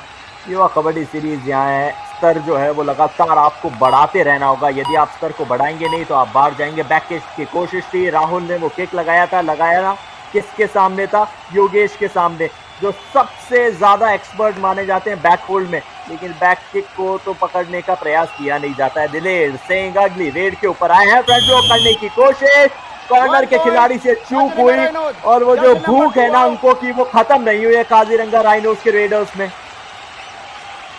Speaker 2: युवा कबड्डी सीरीज यहाँ है, स्तर जो है वो लगातार आपको बढ़ाते रहना होगा। यदि आप स्तर को बढ़ाएंगे नहीं तो आप बाहर जाएंगे। बैक किक की कोशिश थी, राहुल ने वो किक लगाया था, किसके सामने था? योगेश के सामने, जो सबसे ज्यादा एक्सपर्ट माने जाते हैं बैक होल्ड में, लेकिन बैक किक को तो पकड़ने का प्रयास किया नहीं जाता है। दिलेर सिंह अगली रेड के ऊपर आए हैं, फ्रंट रो करने की कोशिश, कॉर्नर के खिलाड़ी से चूक हुई और वो जो भूख है ना उनको की वो खत्म नहीं हुई है काजीरंगा राइनोस के रेडर्स में।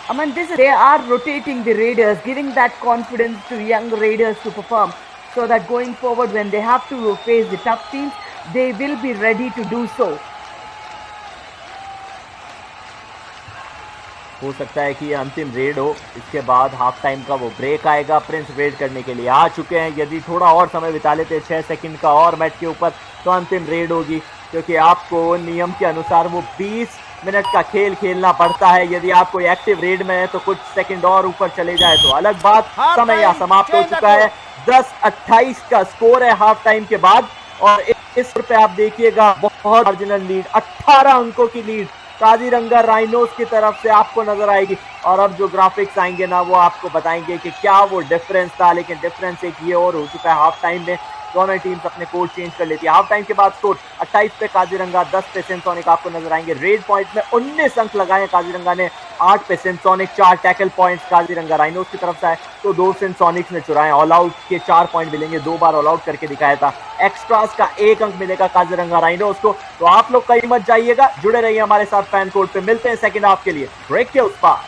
Speaker 1: I mean, they are rotating the raiders, giving that confidence to young raiders to perform, so that going forward when they have to face the tough teams, they will be ready to do so.
Speaker 2: हो सकता है कि ये अंतिम रेड हो, इसके बाद हाफ टाइम का वो ब्रेक आएगा। प्रिंस वेट करने के लिए आ चुके हैं। यदि थोड़ा और समय बिता लेते 6 सेकंड का और मैच के ऊपर तो अंतिम रेड होगी, क्योंकि आपको नियम के अनुसार वो 20 मिनट का खेल खेलना पड़ता है। यदि आप कोई एक्टिव रेड में है तो कुछ सेकंड और ऊपर चले जाए तो अलग बात। समय यहाँ समाप्त हो चुका है, 10-28 का स्कोर है हाफ टाइम के बाद। और इस पे आप देखिएगा बहुत मार्जिनल लीड, 18 अंकों की लीड काजीरंगा राइनोस की तरफ से आपको नजर आएगी। और अब जो ग्राफिक्स आएंगे ना वो आपको बताएंगे कि क्या वो डिफरेंस था, लेकिन डिफरेंस एक ये और हो चुका है हाफ टाइम में। दोनों टीम्स अपने कोड चेंज कर लेती है। हाफ टाइम के बाद स्कोर 28 पे काजीरंगा, 10 पे सिंसोनिक आपको नजर आएंगे। रेड पॉइंट में 19 अंक लगाए काजीरंगा ने, 8 पे सिंसोनिक, 4 टैकल पॉइंट्स काजीरंगा राइनोस की तरफ से आए तो 2 सिंसोनिक्स ने चुराए। ऑल आउट के 4 पॉइंट मिलेंगे, 2 बार ऑल आउट करके दिखाया था। एक्स्ट्रास का 1 अंक मिलेगा काजीरंगा राइनोस को। तो आप लोग कहीं मत जाइएगा, जुड़े रहिए हमारे साथ फैन कोड पे। मिलते हैं सेकंड हाफ के लिए ब्रेक के उस पार।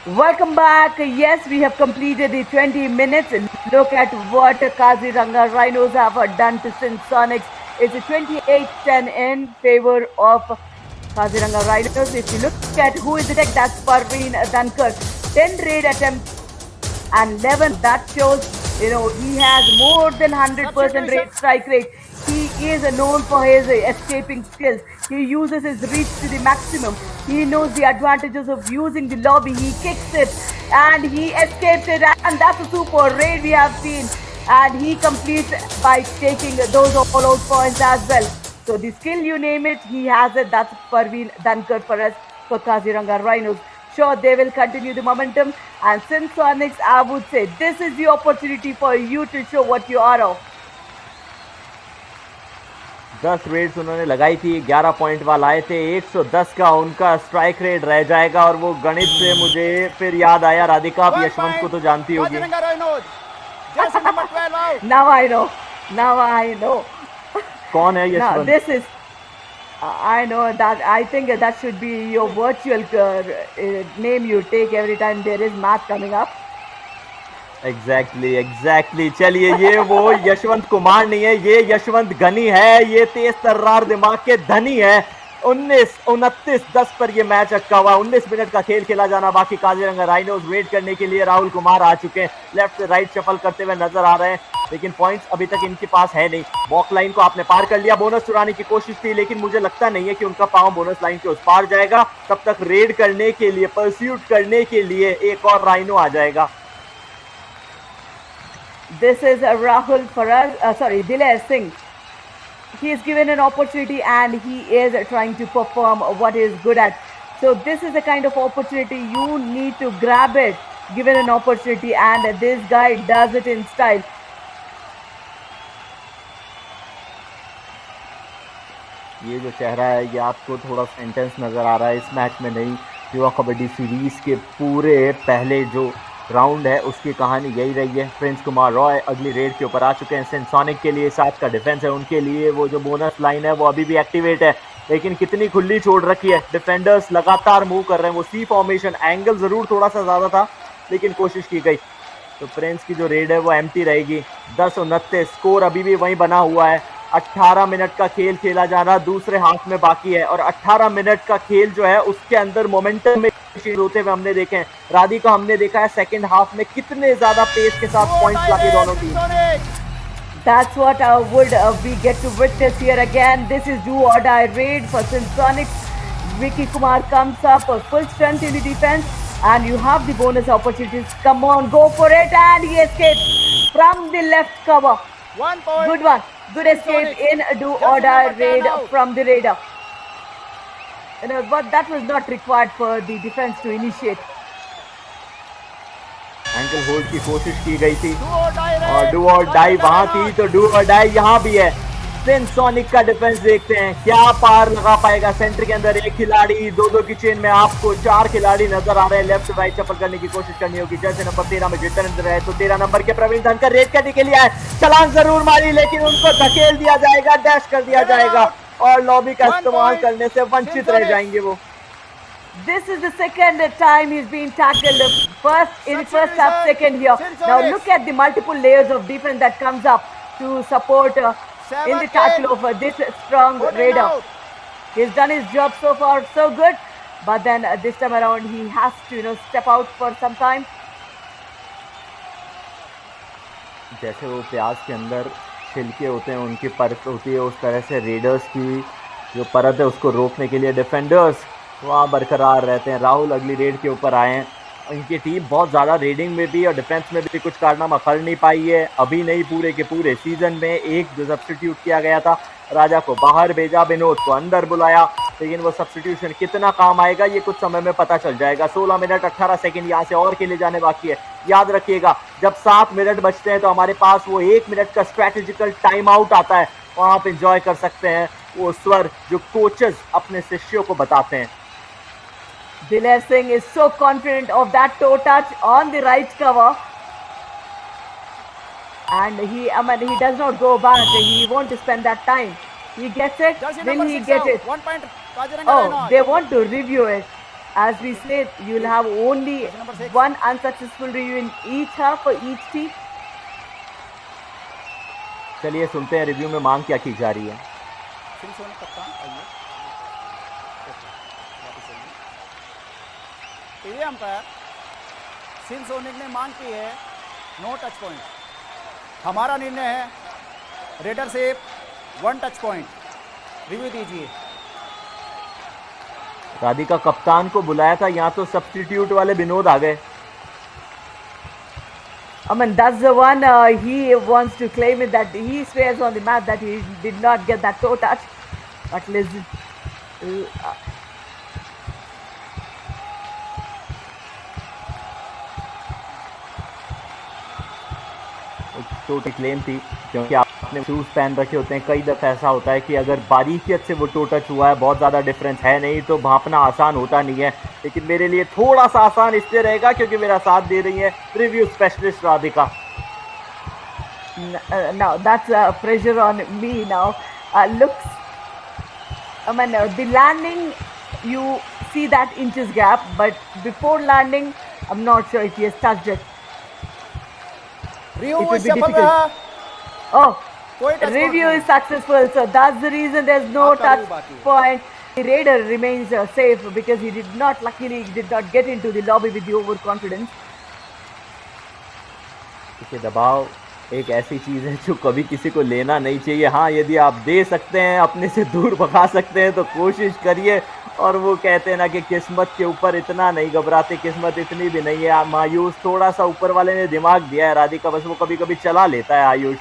Speaker 1: Welcome back. Yes, we have completed the 20 minutes. Look at what Kaziranga Rhinos have done to Sindh Sonics. It's a 28-10 in favor of Kaziranga Rhinos. If you look at who is the tech, that's Parveen Dhankar. 10 raid attempts and 11. That shows, he has more than 100% raid strike rate. He is known for his escaping skills. He uses his reach to the maximum. He knows the advantages of using the lobby. He kicks it and he escapes it, and that's a super raid we have seen. And he completes by taking those all-out points as well. So the skill, you name it, he has it. That's Parveen Dhankar for us, for Kaziranga Rhinos. Sure, they will continue the momentum. And Sindh Sonics, I would say, this is the opportunity for you to show what you are of.
Speaker 2: 10 Reds उन्होंने लगाई थी, 11 पॉइंट वाला आए थे, 110 का उनका स्ट्राइक रेट रह जाएगा। और वो गणित से मुझे फिर याद आया, राधिका आप यशवंत को तो जानती होगी।
Speaker 1: Now I know.
Speaker 2: कौन है Yashwant?
Speaker 1: Now this is, I know that. I think that should be your virtual name you take every time there is match coming up.
Speaker 2: Exactly. चलिए, ये वो यशवंत कुमार नहीं है, ये यशवंत गनी है। ये तेज तर्रार दिमाग के धनी है। 29-10 पर ये मैच अटका हुआ। 19 मिनट का खेल खेला जाना बाकी। काजीरंगा राइनोज वेट करने के लिए राहुल कुमार आ चुके हैं, लेफ्ट से राइट शफल करते हुए नजर आ रहे हैं, लेकिन पॉइंट्स अभी तक इनके पास है नहीं। वॉक लाइन को आपने पार कर लिया, बोनस चुराने की कोशिश की, लेकिन मुझे लगता नहीं है कि उनका पांव बोनस लाइन के उस पार जाएगा। तब तक रेड करने के लिए, परस्यूट करने के लिए एक और राइनो आ जाएगा।
Speaker 1: This is Rahul Dilesh Singh. He is given an opportunity and he is trying to perform what he is good at. So this is the kind of opportunity you need to grab it, given an opportunity, and this guy does it in style.
Speaker 2: ये जो चेहरा है, ये आपको थोड़ा सेंटेंस नजर आ रहा है इस मैच में नहीं। युवा कबड्डी सीरीज के पूरे पहले जो राउंड है उसकी कहानी यही रही है। प्रिंस कुमार रॉय अगली रेड के ऊपर आ चुके हैं। सिंध सॉनिक के लिए 7 का डिफेंस है, उनके लिए वो जो बोनस लाइन है वो अभी भी एक्टिवेट है, लेकिन कितनी खुली छोड़ रखी है। डिफेंडर्स लगातार मूव कर रहे हैं। वो सी फॉर्मेशन एंगल जरूर थोड़ा सा ज्यादा था, लेकिन कोशिश की गई। तो प्रिंस की जो रेड है वो एम्प्टी रहेगी। 10-29 स्कोर अभी भी वहीं बना हुआ है। 18 मिनट का खेल खेला जाना दूसरे हाफ में बाकी है, और 18 मिनट का खेल जो है उसके अंदर मोमेंटम में होते हुए हमने देखे हैं। राधिका, हमने देखा है सेकंड हाफ में कितने ज्यादा पेस के साथ पॉइंट्स लाके दोनों team.
Speaker 1: That's what we get to witness here again. This is do or die raid for Sindh Sonics. Vicky Kumar comes up full strength in the defense, and you have the bonus opportunities. Come on, go for it, and he escapes from the left cover.
Speaker 4: 1 point.
Speaker 1: Good one. Good escape in do or die raid from the raider. But that was not required for the defense to initiate.
Speaker 2: Ankle hold की कोशिश की गई थी और डू और डाई वहां थी, तो डू और डाई यहां भी है। सिंध सॉनिक का डिफेंस देखते हैं, क्या पार लगा पाएगा। सेंटर के अंदर एक खिलाड़ी, 2-2 की चेन में आपको 4 खिलाड़ी नजर आ रहे हैं। लेफ्ट राइट शफल करने की कोशिश करनी होगी। जैसे नंबर 13 में जितेंद्र है, तो 13 नंबर के प्रवीण धनकर रेड करने के लिए आए, छलांग जरूर मारी, लेकिन उनको धकेल दिया जाएगा, डैश कर दिया जाएगा, और लॉबी का इस्तेमाल करने से वंचित रह जाएंगे वो।
Speaker 1: This is the second time he's been tackled. In the first half, second here. Now look at the multiple layers of defense that comes up to support in the tackle of this strong raider. He's done his job so far, so good. But then this time around, he has to step out for some time.
Speaker 2: जैसे वो प्याज के अंदर छिलके होते हैं, उनकी परत होती है, उस तरह से रेडर्स की जो परत है उसको रोकने के लिए डिफेंडर्स वहाँ बरकरार रहते हैं। राहुल अगली रेड के ऊपर आए हैं। इनकी टीम बहुत ज़्यादा रेडिंग में भी और डिफेंस में भी कुछ कारनामा कर नहीं पाई है अभी नहीं। पूरे के पूरे सीजन में एक जो सब्स्टिट्यूट किया गया था, राजा को बाहर भेजा, विनोद को अंदर बुलाया, लेकिन वो सब्स्टिट्यूशन कितना काम आएगा ये कुछ समय में पता चल जाएगा। 16 मिनट 18 सेकंड यहाँ से और खेले जाने बाकी है। याद रखिएगा, जब 7 मिनट बचते हैं तो हमारे पास वो 1 मिनट का स्ट्रैटेजिकल टाइम आउट आता है। वहां आप एंजॉय कर सकते हैं वो स्वर जो कोचेस अपने शिष्यों को बताते हैं।
Speaker 1: Diler Singh is so confident of that toe touch on the right cover. And he does not go back. He won't spend that time. He gets it.
Speaker 4: Jersey
Speaker 1: Will
Speaker 4: number
Speaker 1: he
Speaker 4: 6
Speaker 1: get
Speaker 4: out.
Speaker 1: it?
Speaker 4: 1 point. Kaziranga
Speaker 1: Oh,
Speaker 4: Rhinos.
Speaker 1: they want to review it. As we said, you'll have only
Speaker 4: Jersey number 6.
Speaker 1: one unsuccessful review in each half for each team.
Speaker 2: चलिए सुनते हैं रिव्यू में मांग क्या की जा रही है।
Speaker 4: सिंह सोनी कप्तान आइए। वापस आइए। तो ये अंपायर सिंह सोनिक ने मांग की है नो टच पॉइंट। हमारा निर्णय है रेडर से 1 टच पॉइंट। रिव्यू दीजिए।
Speaker 2: राधिका कप्तान को बुलाया था, यहाँ तो सब्स्टिट्यूट वाले विनोद आ गए।
Speaker 1: That's the one he wants to claim it, that he swears on the mat that he did not get that toe touch. But listen,
Speaker 2: टोटी क्लेम थी क्योंकि आपने शूज पहन रखे होते हैं। कई दफ़ा ऐसा होता है कि अगर बारीकियत से वो टो टच हुआ है, बहुत ज़्यादा डिफरेंस है नहीं, तो भापना आसान होता नहीं है। लेकिन मेरे लिए थोड़ा सा आसान इसलिए रहेगा क्योंकि मेरा साथ दे रही है review specialist Radhika.
Speaker 1: now that's pressure on me now. Looks, the landing, you see that inches gap, but before landing, I'm not sure if he has touched it.
Speaker 4: Review
Speaker 1: It will be
Speaker 4: सफल
Speaker 1: difficult.
Speaker 4: रहा।
Speaker 1: Oh,
Speaker 4: कोई touch
Speaker 1: review
Speaker 4: point
Speaker 1: is successful, so that's the reason there's no
Speaker 4: आपका
Speaker 1: touch
Speaker 4: review बाकी है।
Speaker 1: point. The raider remains safe because he did not, luckily, he did not get into the lobby with the overconfidence.
Speaker 2: देखिए दबाव एक ऐसी चीज़ है जो कभी किसी को लेना नहीं चाहिए। हाँ, यदि आप दे सकते हैं, अपने से दूर भगा सकते हैं तो कोशिश करिए। और वो कहते हैं ना कि किस्मत के ऊपर इतना नहीं घबराते, किस्मत इतनी भी नहीं है मायूस। थोड़ा सा ऊपर वाले ने दिमाग दिया है राधिका, बस वो कभी कभी चला लेता है Ayush.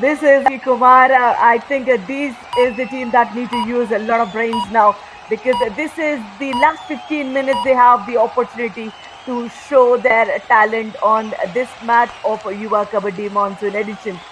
Speaker 1: This is Kumar. I think this is the team that need to use a lot of brains now, because this is the last 15 minutes they have the opportunity to show their talent on this match of Yuva Kabaddi Monsoon edition.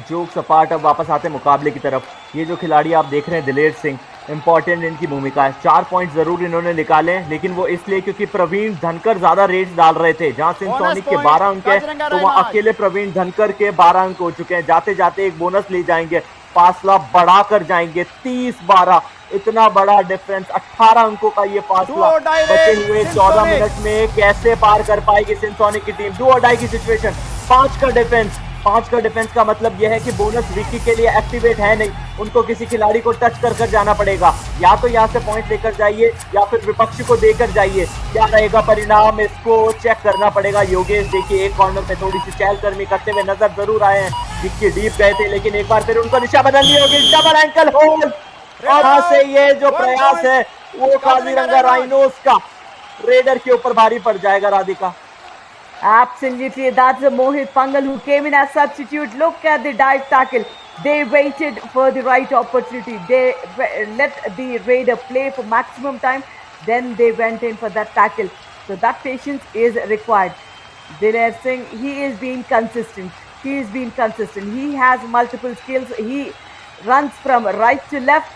Speaker 2: Jokes apart, अब वापस आते हैं मुकाबले की तरफ। ये जो खिलाड़ी आप देख रहे हैं दिलेर सिंह, इंपॉर्टेंट इनकी भूमिका है। 4 पॉइंट जरूर इन्होंने निकाले, लेकिन वो इसलिए क्योंकि प्रवीण धनकर ज्यादा रेट्स डाल रहे थे। जहां सिंह सोनिक के 12 अंक है तो वहां अकेले प्रवीण धनकर के 12 अंक हो चुके हैं। जाते जाते एक बोनस ले जाएंगे, फासला बढ़ाकर जाएंगे 30-12। इतना बड़ा डिफरेंस, 18 अंकों का ये फासला बचे हुए 14 मिनट में कैसे पार कर पाएगी सिंध सोनिक की टीम। डू और डाई की सिचुएशन, 5 का डिफेंस। 5 का डिफेंस का मतलब यह है कि बोनस विकी के लिए एक्टिवेट है नहीं, उनको किसी खिलाड़ी को टच कर कर जाना पड़ेगा। या तो यहाँ से पॉइंट लेकर जाइए या फिर विपक्षी को देकर जाइए। क्या रहेगा परिणाम, इसको चेक करना पड़ेगा। योगेश देखिए एक कॉर्नर पे थोड़ी सी चहलकदमी करते हुए नजर जरूर आए हैं। विक्की डीप गए थे लेकिन एक बार फिर उनको दिशा बदल ली होगी। डबल एंकल होल्ड, और यहाँ से ये जो प्रयास है वो काजीरंगा राइनोस का रेडर के ऊपर भारी पड़ जाएगा Radhika.
Speaker 1: Absolutely, that's a Mohit Pangal who came in as substitute. Look at the dive tackle. They waited for the right opportunity. They let the raider play for maximum time. Then they went in for that tackle. So that patience is required. Diler Singh, he is being consistent. He is being consistent. He has multiple skills. He runs from right to left.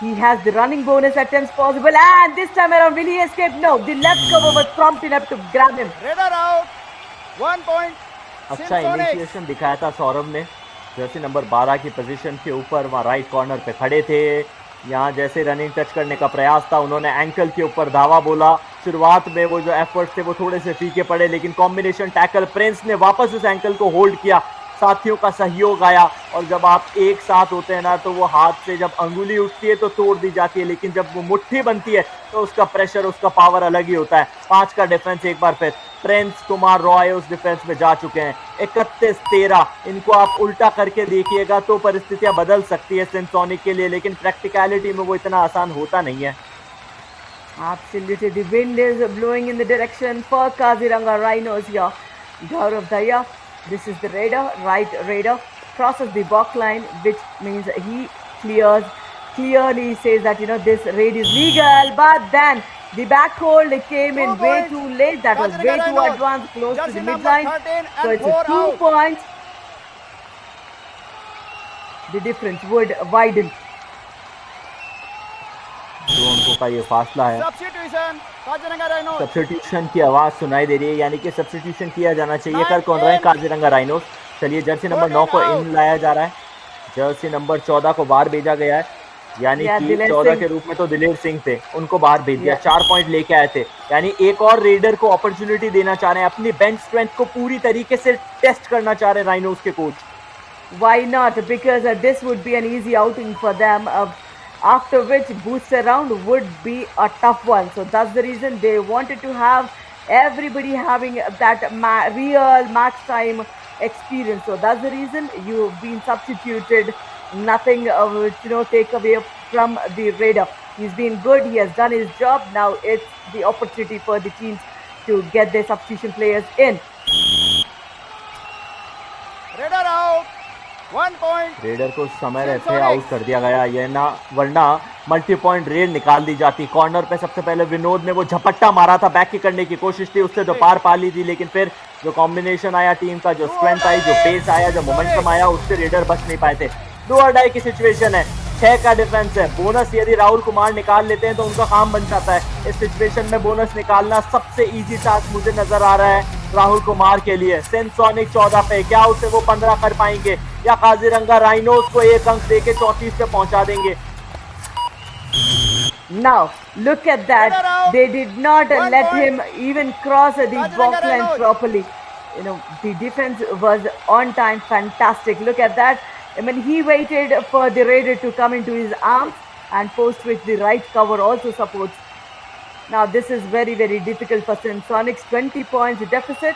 Speaker 1: He has the running bonus attempts possible, and this time around, will he escape? No, the left cover was prompt enough to grab him.
Speaker 4: Raider out, 1 point.
Speaker 2: अच्छा इनिशिएशन दिखाया था सौरभ ने। जर्सी नंबर 12 की पोजीशन के ऊपर वहाँ राइट कॉर्नर पे खड़े थे। यहाँ जैसे रनिंग टच करने का प्रयास था, उन्होंने एंकल के ऊपर धावा बोला। शुरुआत में वो जो एफर्ट्स थे वो थोड़े से फीके पड़े, लेकिन कॉम्बिनेशन टैकल प्रिंस ने वापस उस एंकल को होल्ड किया। साथियों का सहयोग आया, और जब आप एक साथ होते हैं ना तो वो हाथ से जब अंगुली उठती है तो तोड़ दी जाती है, लेकिन जब वो मुट्ठी बनती है तो उसका प्रेशर, उसका पावर अलग ही होता है। 5 का डिफेंस एक बार फिर प्रिंस कुमार रॉय उस डिफेंस में जा चुके हैं। 31-13, इनको आप उल्टा करके देखिएगा तो परिस्थितियां बदल सकती है सिंध सोनिक के लिए, लेकिन प्रैक्टिकलिटी में वो इतना आसान होता नहीं है।
Speaker 1: Absolutely, the wind is blowing in the direction for Kaziranga Rhinos here. Gaurav Daya, this is the raider, right raider, crosses the box line, which means he clearly says that, this raid is legal, but then The back hold came in way
Speaker 4: points.
Speaker 1: too late. That was way
Speaker 4: Kaziranga
Speaker 1: too
Speaker 4: Rhinos.
Speaker 1: advanced, close to
Speaker 4: Jersey
Speaker 1: the
Speaker 4: number
Speaker 1: midline.
Speaker 4: 13
Speaker 1: So
Speaker 4: and
Speaker 1: it's a
Speaker 4: 4
Speaker 1: 2
Speaker 4: out.
Speaker 1: points. The difference would widen.
Speaker 2: जो उनको का ये फासला है,
Speaker 4: Substitution. Kaziranga Rhinos.
Speaker 2: सब्स्टिट्यूशन की आवाज सुनाई दे रही है, यानी कि सब्स्टिट्यूशन किया जाना चाहिए। कर कौन रहे हैं? काजीरंगा राइनोस। चलिए, जर्सी नंबर 9 को इन लाया जा रहा है, जर्सी नंबर 14 को बाहर भेजा गया है, यानी कि
Speaker 1: दिलेर
Speaker 2: 14
Speaker 1: सिंह।
Speaker 2: के रूप में तो दिलेर सिंह थे, उनको बाहर भेज दिया। 4 पॉइंट लेके आए थे, यानी एक और रेडर को अपॉर्चुनिटी देना चाह रहे हैं, अपनी बेंच स्ट्रेंथ को पूरी तरीके से टेस्ट करना चाह रहे हैं राइनोस के coach.
Speaker 1: Why not? Because this would be an easy outing for them. After which booster round would be a tough one. So that's the reason they wanted to have everybody having that real match time experience. So that's the reason you've been substituted. Nothing take away from the Raider. He's been good. He has done his job. Now it's the opportunity for the teams to get their substitution players in.
Speaker 4: Raider out. 1 point.
Speaker 2: Raider को समय रहते आउट कर दिया गया, ये ना वरना मल्टी पॉइंट रेड निकाल दी जाती। कॉर्नर पे सबसे पहले विनोद ने वो झपट्टा मारा था, बैक की करने की कोशिश थी, उससे तो पार पा ली थी, लेकिन फिर जो कॉम्बिनेशन आया टीम का, जो स्ट्रेंथ आई, जो पेस आया, जो मोमेंटम आया, उससे रेडर बच नहीं पाए थे। 2 और डाई की सिचुएशन है, 6 का डिफेंस है। बोनस यदि राहुल कुमार निकाल लेते हैं तो उनका काम बन जाता है। इस सिचुएशन में बोनस निकालना सबसे इजी टास्क मुझे नजर आ रहा है राहुल कुमार के लिए। सेंसोनिक 14 पे, क्या उसे वो 15 कर पाएंगे या काजीरंगा राइनोस को 1 अंक देके 34 पे पहुंचा देंगे?
Speaker 1: Now look at that. They did not let him even cross the box line properly. The defense was on time, fantastic. Look at that. I mean, he waited for the raider to come into his arms, and post which the right cover also supports. Now this is very, very difficult for Sonics. 20 points deficit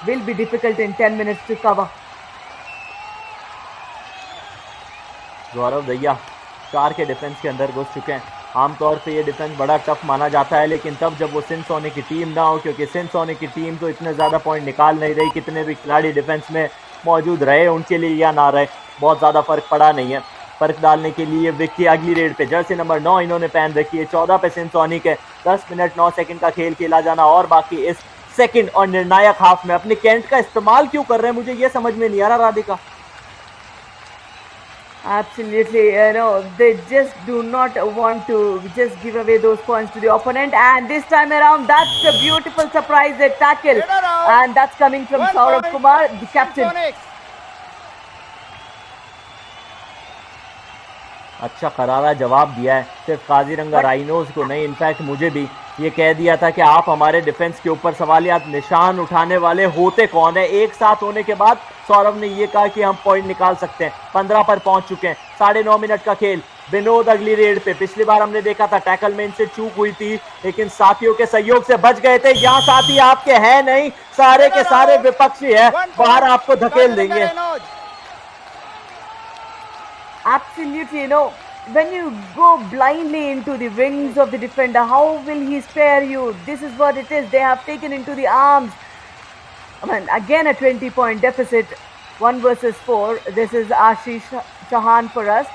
Speaker 1: will be difficult in 10 minutes to cover.
Speaker 2: गौरव भैया 4 के डिफेंस के अंदर घुस चुके हैं। आमतौर पे ये डिफेंस बड़ा टफ माना जाता है, लेकिन तब जब वो सिंध सोने की टीम ना हो, क्योंकि सिंध सोने की टीम तो इतने ज़्यादा पॉइंट निकाल नहीं रही, कितने भी खिलाड़ी डिफेंस में मौजूद रहे उनके लिए या ना रहे बहुत ज़्यादा फर्क पड़ा नहीं है। फर्क डालने के लिए विक्की अगली रेड पे जर्सी नंबर 9 इन्होंने पहन रखी है, 14 पे सिंध सोनी के। 10 मिनट 9 सेकंड का खेल खेला जाना, और बाकी इस सेकंड और निर्णायक हाफ में अपने कैंट का इस्तेमाल क्यों कर रहे हैं, मुझे ये समझ में नहीं आ रहा Radhika.
Speaker 1: Absolutely, they just do not want to just give away those points to the opponent, and this time around, that's a beautiful surprise, they tackle, and that's coming from Saurabh Kumar, the captain.
Speaker 2: अच्छा करारा जवाब दिया है, सिर्फ काजीरंगा राइनोस को नहीं, इनफैक्ट मुझे भी ये कह दिया था कि आप हमारे डिफेंस के ऊपर सवालियात निशान उठाने वाले होते कौन है। एक साथ होने के बाद सौरभ ने ये कहा कि हम पॉइंट निकाल सकते हैं। 15 पर पहुंच चुके हैं, 9.5 मिनट का खेल। विनोद अगली रेड पे, पिछली बार हमने देखा था टैकल में इनसे चूक हुई थी, लेकिन साथियों के सहयोग से बच गए थे। यहाँ साथी आपके हैं नहीं, सारे के सारे विपक्षी है, बाहर आपको धकेल देंगे।
Speaker 1: Absolutely, when you go blindly into the wings of the defender, how will he spare you? This is what it is. They have taken into the arms. I mean, again a 20-point deficit, 1 versus 4. This is Ashish Chauhan for us.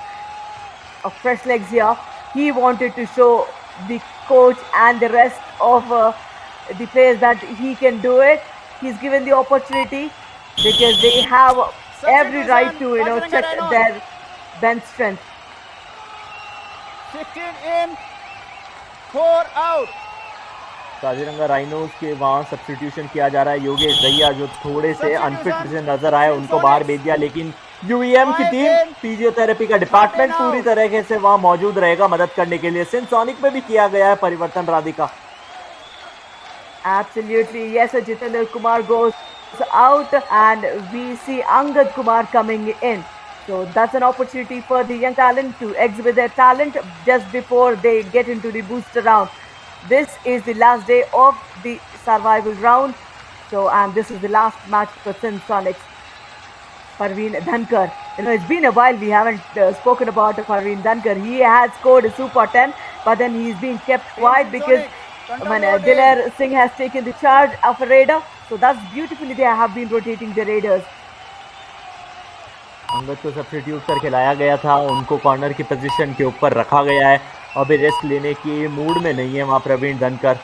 Speaker 1: Fresh legs here. He wanted to show the coach and the rest of the players that he can do it. He's given the opportunity because they have every right to check their bench strength.
Speaker 4: 16 in, 4 out.
Speaker 2: Kaziranga rhinos के वहाँ सब्स्टिट्यूशन किया जा रहा है। योगेश भैया जो थोड़े से अनफिट से नजर आए उनको बाहर भेज दिया, लेकिन यूवीएम की टीम, फिजियोथेरेपी का डिपार्टमेंट पूरी तरीके से वहाँ मौजूद रहेगा मदद करने के लिए। सिंसोनिक में भी किया गया है परिवर्तन Radhika.
Speaker 1: Absolutely, yes, Jitendra Kumar goes out and we see Angad Kumar coming in. So that's an opportunity for the young talent to exhibit their talent just before they get into the booster round. This is the last day of the survival round. So, and this is the last match for Sonics. Parveen Dhankar. It's been a while we haven't spoken about Parveen Dhankar. He has scored a super 10, but then he's been kept quiet because Diler Singh has taken the charge of a raider. So that's beautifully they have been rotating the raiders.
Speaker 2: Angad को सब्स्टिट्यूट करके लाया गया था, उनको कॉर्नर की पोजीशन के ऊपर रखा गया है। अभी रेस्ट लेने की मूड में नहीं है वहाँ प्रवीण धनकर।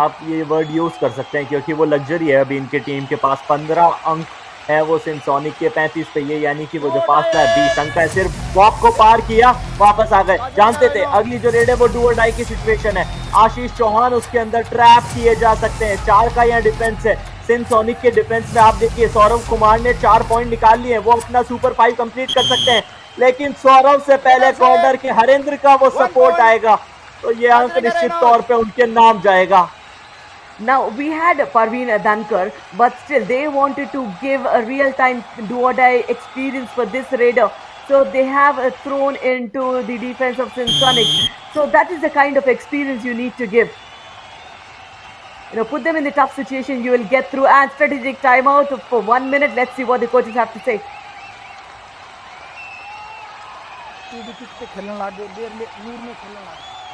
Speaker 2: आप ये वर्ड यूज़ कर सकते हैं क्योंकि वो लग्जरी है अभी इनके टीम के पास। 15 अंक है वो सिंसोनिक के 35 पे, ये यानी कि वो जो फास्ट है 20 अंक है। सिर्फ वॉक को पार किया, वापस आ गए। जानते थे अगली जो रेड है वो डू और डाई की सिचुएशन है। आशीष चौहान उसके अंदर ट्रैप किए जा सकते हैं। 4 का यहाँ डिफेंस है सिंसोनिक के डिफेंस में। आप देखिए सौरभ कुमार ने 4 पॉइंट निकाल लिए, वो अपना सुपर 5 कंप्लीट कर सकते हैं, लेकिन सौरभ से पहले कॉर्नर के हरेंद्र का वो सपोर्ट आएगा तो ये अंक निश्चित तौर पे उनके नाम जाएगा।
Speaker 1: Now we had Parveen Dhankar, but still they wanted to give a real-time do-or-die experience for this raider. So they have thrown into the defense of Sinsonic. So that is the kind of experience you need to give. You know, put them in the tough situation, you will get through. And strategic timeout for 1 minute. Let's see what the coaches have to say.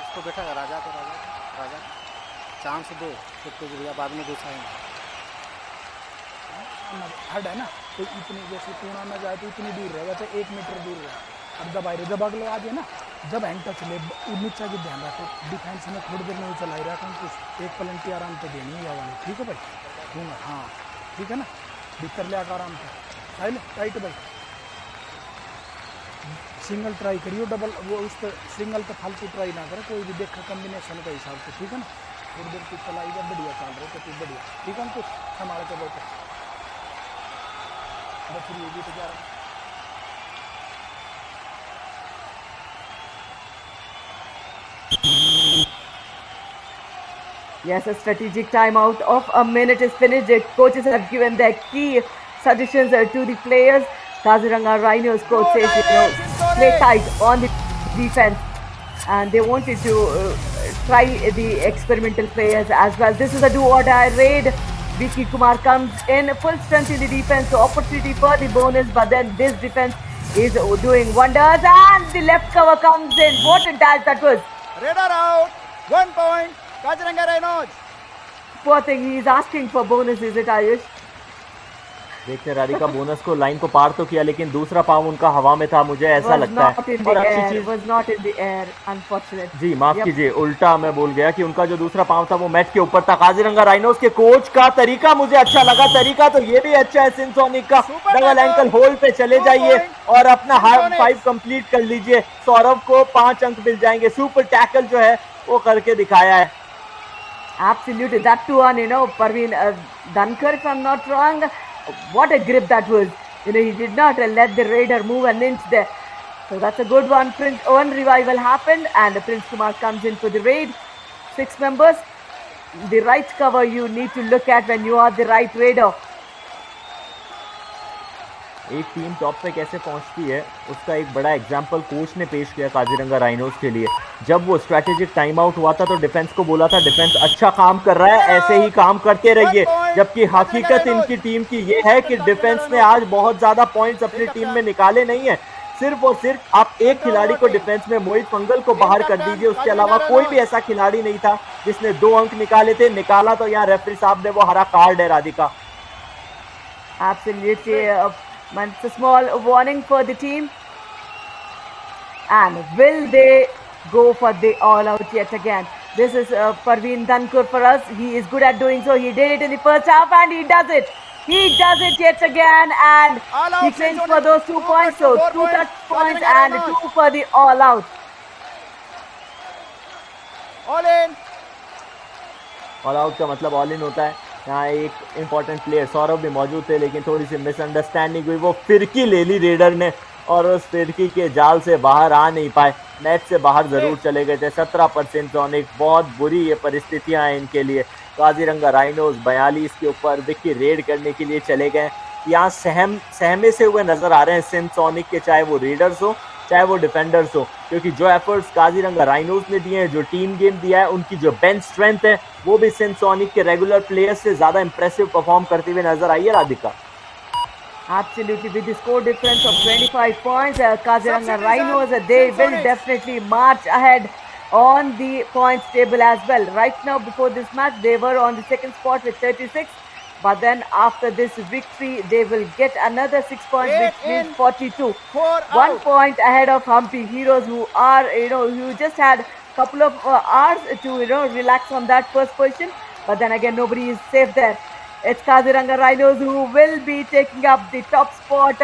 Speaker 5: इसको बैठा राजा को राजा चांस दो, फिर तो भैया बाद में घुसाएंगे।
Speaker 6: हट है ना, तो इतनी जैसे टूना में जाए तो इतनी दूर रहेगा, चाहे 1 मीटर दूर रहे। अब जब आए जब अगले आ जाए ना, जब हैंड टच ले नीचा की ध्यान रखो, डिफेंस में थोड़ी देर में चलाई रहा था कुछ एक पलंटी आराम से देनी है वाली। ठीक है भाई, दूंगा हाँ ठीक है ना, भीतर ले आकर आराम से साइल टाइट भाई। सिंगल ट्राई करियो, डबल वो उस पर सिंगल तो फालतू ट्राई ना करे, कोई भी देखा कम्बिनेशन का हिसाब से। ठीक है ना, थोड़ी देर तक चलाएगा, बढ़िया चल रहे तो तू बढ़िया। ठीक है, कुछ संभाल के बैठे बकरी होगी तो क्या
Speaker 1: Yes, a strategic timeout of a minute is finished. The coaches have given their key suggestions to the players. Kaziranga Rhinos coach says, you know, play tight on the defense, and they wanted to try the experimental players as well. This is a do-or-die raid. Vicky Kumar comes in full strength in the defense, so opportunity for the bonus, but then this defense is doing wonders, and the left cover comes in. What a dash that was!
Speaker 4: Raider out, 1 point, Kaziranga Rhinos.
Speaker 1: Poor thing, he is asking for bonus, is it Ayush?
Speaker 2: देखते राधिका बोनस को लाइन को पार तो किया, लेकिन दूसरा पाव उनका हवा में था, मुझे ऐसा लगता है। और अच्छी चीज
Speaker 1: was not in the air, unfortunate.
Speaker 2: जी माफ कीजिए, उल्टा मैं बोल गया कि उनका जो दूसरा पाव था वो मैट के ऊपर था। काजीरंगा राइनोस के कोच का तरीका मुझे अच्छा लगा। तरीका तो ये भी अच्छा है सिंसोनिक का, डबल एंकल होल्ड पे चले जाइए और अपना हाफ 5 कंप्लीट कर लीजिए। सौरभ को 5 अंक मिल जाएंगे। सुपर टैकल जो है वो करके दिखाया है।
Speaker 1: Absolutely, that too on, you know, Parveen Dhankar, if I'm not wrong. What a grip that was. You know, he did not let the raider move an inch there. So that's a good one. One revival happened, and Prince Kumar comes in for the raid. 6 members. The right cover you need to look at when you are the right raider.
Speaker 2: एक टीम टॉप पे कैसे पहुंचती है उसका एक बड़ा एग्जांपल कोच ने पेश किया काजीरंगा राइनोस के लिए। जब वो स्ट्रैटेजिक टाइम आउट हुआ था तो डिफेंस को बोला था डिफेंस अच्छा काम कर रहा है, ऐसे ही काम करते रहिए। जबकि हकीकत इनकी टीम की ये है कि डिफेंस ने आज बहुत ज्यादा पॉइंट्स अपनी टीम में निकाले नहीं है। सिर्फ और सिर्फ आप एक खिलाड़ी को डिफेंस में मोहित पंगल को बाहर कर दीजिए, उसके अलावा कोई भी ऐसा खिलाड़ी नहीं था जिसने 2 अंक निकाले थे। निकाला तो यहाँ रेफरी साहब ने वो हरा कार्ड है Radhika.
Speaker 1: Absolutely. It's a small warning for the team. And will they go for the all-out yet again? This is Parveen Dhankar for us. He is good at doing so. He did it in the first half and he does it. He does it yet again, and he claims for those 2 points. So 2 touch points and 2 for the all-out.
Speaker 4: All in.
Speaker 2: All out का मतलब ऑल इन होता है। यहाँ एक इंपॉर्टेंट प्लेयर सौरभ भी मौजूद थे, लेकिन थोड़ी सी मिसअंडरस्टैंडिंग हुई। वो फिरकी ले ली रेडर ने और उस फिरकी के जाल से बाहर आ नहीं पाए, नेट से बाहर जरूर चले गए थे। 17% सोनिक, बहुत बुरी ये परिस्थितियां हैं इनके लिए। काजीरंगा राइनोस 42 के ऊपर विक्की रेड करने के लिए चले गए। यहाँ सहमे से हुए नजर आ रहे हैं सिंध सोनिक के, चाहे वो रेडर्स हो चाहे वो डिफेंडर्स हो, क्योंकि जो एफर्ट्स काजीरंगा राइनोस ने दिए हैं, जो टीम गेम दिया है, उनकी जो बेंच स्ट्रेंथ है वो भी सिंध सोनिक के रेगुलर प्लेयर्स से ज्यादा इंप्रेसिव परफॉर्म करते हुए नजर आई है Radhika.
Speaker 1: Absolutely, with the score difference of 25 points, Kaziranga Rhinos, they will definitely march ahead on the points table as well. Right now, before this match, they were on the second spot with 36. But then after this victory, they will get another 6 points, which means 42. 1 point ahead of Humpy Heroes, who are, you know, who just had couple of hours to relax on that first position. But then again, nobody is safe there. It's Kaziranga Rhinos who will be taking up the top spot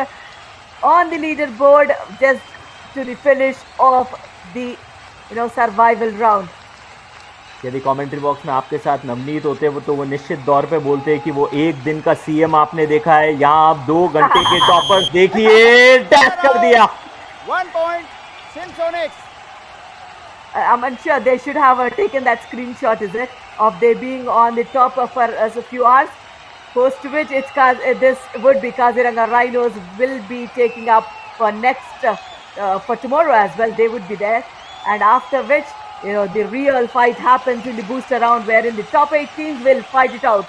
Speaker 1: on the leaderboard just to the finish of the survival round.
Speaker 2: यदि कमेंट्री बॉक्स में आपके साथ नवनीत होते वो तो वो निश्चित तौर पे बोलते हैं कि वो एक दिन का सीएम आपने देखा है, यहाँ आप 2 घंटे के टॉपर्स देखिए, टैप कर दिया.
Speaker 4: 1 point, Sindh.
Speaker 1: I'm unsure they should have taken that screenshot, is it, of they being on the top for a few hours. Post which this would be Kaziranga Rhinos will be taking up for next for tomorrow as well. They would be there, and after which the real fight happens in the booster round, wherein the top 8 teams will fight it out.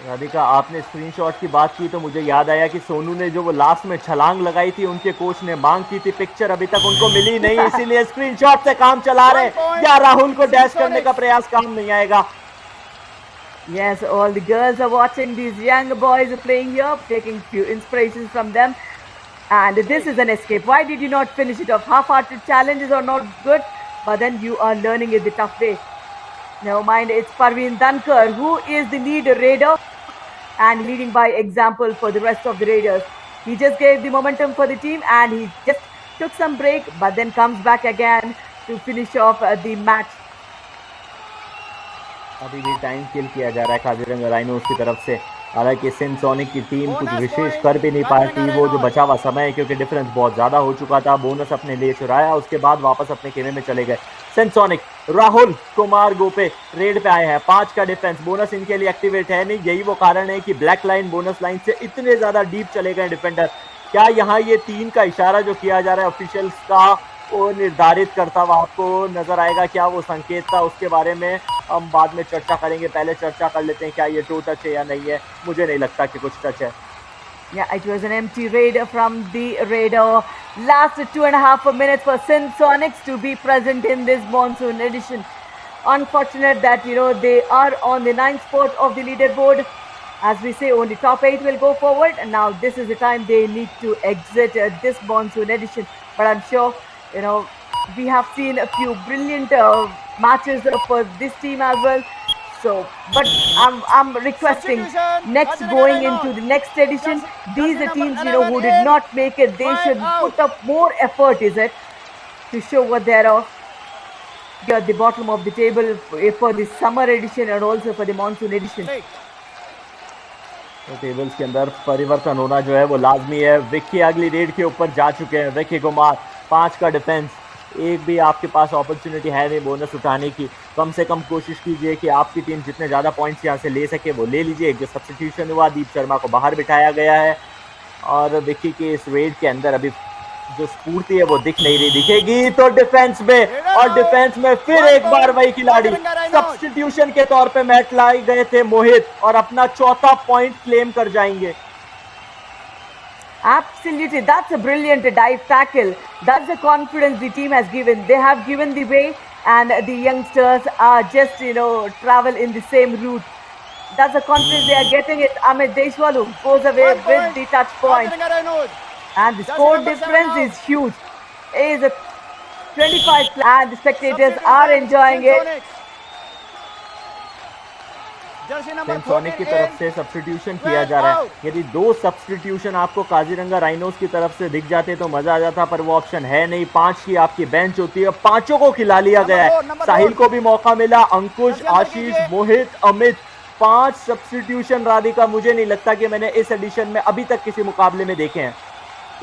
Speaker 2: Radhika, आपने स्क्रीनशॉट की बात की तो मुझे याद आया कि सोनू ने जो वो लास्ट में छलांग लगाई थी, उनके कोच ने मांग की थी पिक्चर, अभी तक उनको मिली नहीं, इसीलिए स्क्रीनशॉट से काम चला रहे. या राहुल को डैश करने का प्रयास काम नहीं आएगा.
Speaker 1: Yes, all the girls are watching these young boys playing here, taking few inspirations from them. And this is an escape. Why did you not finish it off? Half-hearted challenges are not good, but then you are learning it the tough way. Never mind, it's Parveen Dankar who is the lead raider and leading by example for the rest of the raiders. He just gave the momentum for the team and he just took some break, but then comes back again to finish off the match.
Speaker 2: अभी भी टाइम किल किया जा रहा है काजीरंगा राइनोस की तरफ से. हालांकि सिंध सोनिक की टीम कुछ विशेष कर भी नहीं पाती. वो जो बचा हुआ समय, क्योंकि डिफरेंस बहुत ज़्यादा हो चुका था, बोनस अपने लिए चुराया, उसके बाद वापस अपने खेमे में चले गए. सिंध सोनिक राहुल कुमार गोपे रेड पे आए हैं. 5 का डिफेंस, बोनस इनके लिए एक्टिवेट है नहीं. यही वो कारण है कि ब्लैक लाइन बोनस लाइन से इतने ज़्यादा डीप चले गए डिफेंडर. क्या यहाँ ये 3 का इशारा जो किया जा रहा है ऑफिशियल्स का, वो निर्धारित करता हुआ आपको नजर आएगा? क्या वो संकेत था, उसके बारे में हम बाद में चर्चा करेंगे. पहले चर्चा कर लेते हैं क्या ये टो टच है या नहीं है. मुझे नहीं लगता कि कुछ टच है.
Speaker 1: Yeah, it was an empty raid from the raider. Last 2.5 minutes for Sindh Sonics to be present in this monsoon edition. Unfortunate that they are on the 9th spot of the leaderboard. As we say, only top 8 will go forward. And now this is the time they need to exit this monsoon edition. But I'm sure we have seen a few brilliant matches for this team as well. So, but I'm requesting next going into the next edition, these are teams who did not make it, they should put up more effort, is it, to show what they're of. You're at the bottom of the table for the summer edition and also for the monsoon edition.
Speaker 2: तो टेबल्स के अंदर परिवर्तन होना जो है वो लाजमी है. विक्की अगली रेड के ऊपर जा चुके हैं. विक्की कुमार 5 का डिफेंस. एक भी आपके पास अपॉर्चुनिटी है नहीं बोनस उठाने की. कम से कम कोशिश कीजिए कि आपकी टीम जितने ज़्यादा पॉइंट्स यहाँ से ले सके वो ले लीजिए. जो सब्स्टिट्यूशन हुआ, दीप शर्मा को बाहर बिठाया गया है और विक्की के इस रेड के अंदर अभी जो स्फूर्ति है वो दिख नहीं रही. दिखेगी तो डिफेंस में, और डिफेंस में फिर एक बार वही खिलाड़ी सब्स्टिट्यूशन के तौर पे मैच लाई गए थे मोहित, और अपना 4था पॉइंट क्लेम कर जाएंगे.
Speaker 1: Absolutely, that's a brilliant dive tackle. That's the confidence the team has given. They have given the way, and the youngsters are just travel in the same route. That's the confidence they are getting. It Amit Deshwalu goes away with the touch point, and the score difference is huge. It is a 25, and the spectators are enjoying it.
Speaker 2: Sindh sonic की तरफ से सब्स्टिट्यूशन किया जा रहा है. यदि 2 सब्स्टिट्यूशन आपको काजीरंगा राइनोस की तरफ से दिख जाते तो मजा आ जाता, पर वो ऑप्शन है नहीं. 5 की आपकी बेंच होती है, 5 को खिला लिया गया है. साहिल को भी मौका मिला, अंकुश, आशीष, मोहित, अमित. 5 सब्स्टिट्यूशन राधिका, मुझे नहीं लगता कि मैंने इस एडिशन में अभी तक किसी मुकाबले में देखे हैं.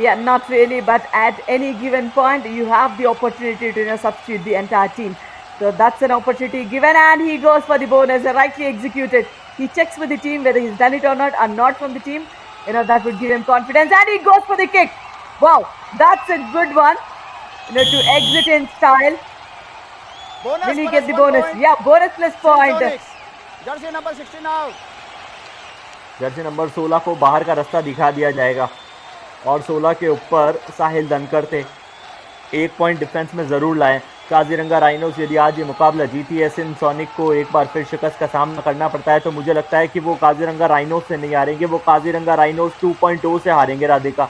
Speaker 1: Yeah, not really, but at any given point you have the opportunity to substitute the entire team. So that's an opportunity given, and he goes for the bonus, rightly executed. He checks with the team whether he's done it or not, and not from the team. That would give him confidence, and he goes for the kick. Wow, that's a good one. To exit in style. Will he get the bonus? Point. Yeah, bonus plus point.
Speaker 4: Jersey number 16 out.
Speaker 2: Jersey number 16 को बाहर का रास्ता दिखा दिया जाएगा, और 16 के ऊपर साहिल धनकर थे. 1 पॉइंट डिफेंस में जरूर लाए. काजीरंगा राइनोस यदि आज ये मुकाबला जीती है, सिंध सोनिक को एक बार फिर शिकस्त का सामना करना पड़ता है, तो मुझे लगता है कि वो काजीरंगा राइनोस से नहीं हारेंगे, वो काजीरंगा राइनोस 2.0 से हारेंगे Radhika.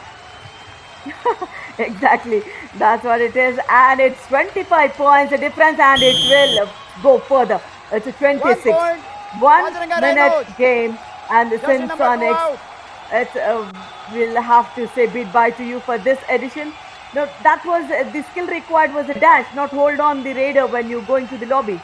Speaker 1: Exactly. That's what it is. And it's 25 points the difference, and it will go further. It's a
Speaker 4: 1
Speaker 1: 26.
Speaker 4: point.
Speaker 1: 1
Speaker 4: Kaziranga
Speaker 1: minute
Speaker 4: Rhinos.
Speaker 1: game, and the
Speaker 4: Jersey
Speaker 1: Sindh
Speaker 4: number 2
Speaker 1: Sonics,
Speaker 4: out.
Speaker 1: we'll have to say goodbye to you for this edition. No, that was the skill required was a dash, not hold on the radar when you go into the lobby.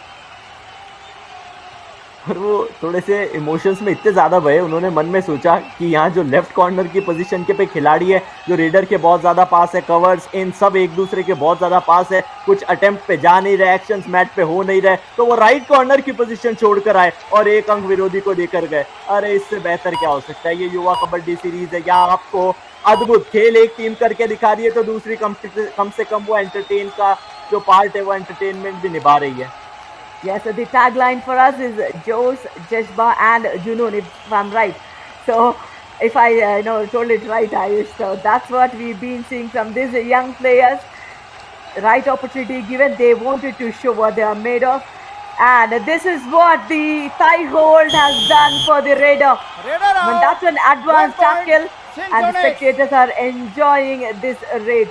Speaker 2: और वो थोड़े से इमोशंस में इतने ज़्यादा भये, उन्होंने मन में सोचा कि यहाँ जो लेफ्ट कॉर्नर की पोजीशन के पे खिलाड़ी है, जो रेडर के बहुत ज़्यादा पास है, कवर्स इन सब एक दूसरे के बहुत ज़्यादा पास है, कुछ अटेम्प्ट पे जा नहीं रहे, एक्शंस मैट पे हो नहीं रहे, तो वो राइट कॉर्नर की पोजीशन छोड़कर आए और एक अंक विरोधी को देकर गए। अरे इससे बेहतर क्या हो सकता है? ये युवा कबड्डी सीरीज है, यहाँ आपको अद्भुत खेल एक टीम करके दिखा रही है, तो दूसरी कम से कम वो एंटरटेन का जो पार्ट है वो एंटरटेनमेंट भी निभा रही है।
Speaker 1: Yes, so the tagline for us is Josh, Jeshba and Junoon, if I'm right. So, if I told it right, Ayush. So, that's what we've been seeing from these young players. Right opportunity given, they wanted to show what they are made of. And this is what the thigh hold has done for the Raider.
Speaker 4: Raider
Speaker 1: That's an advanced tackle, and the spectators are enjoying this raid.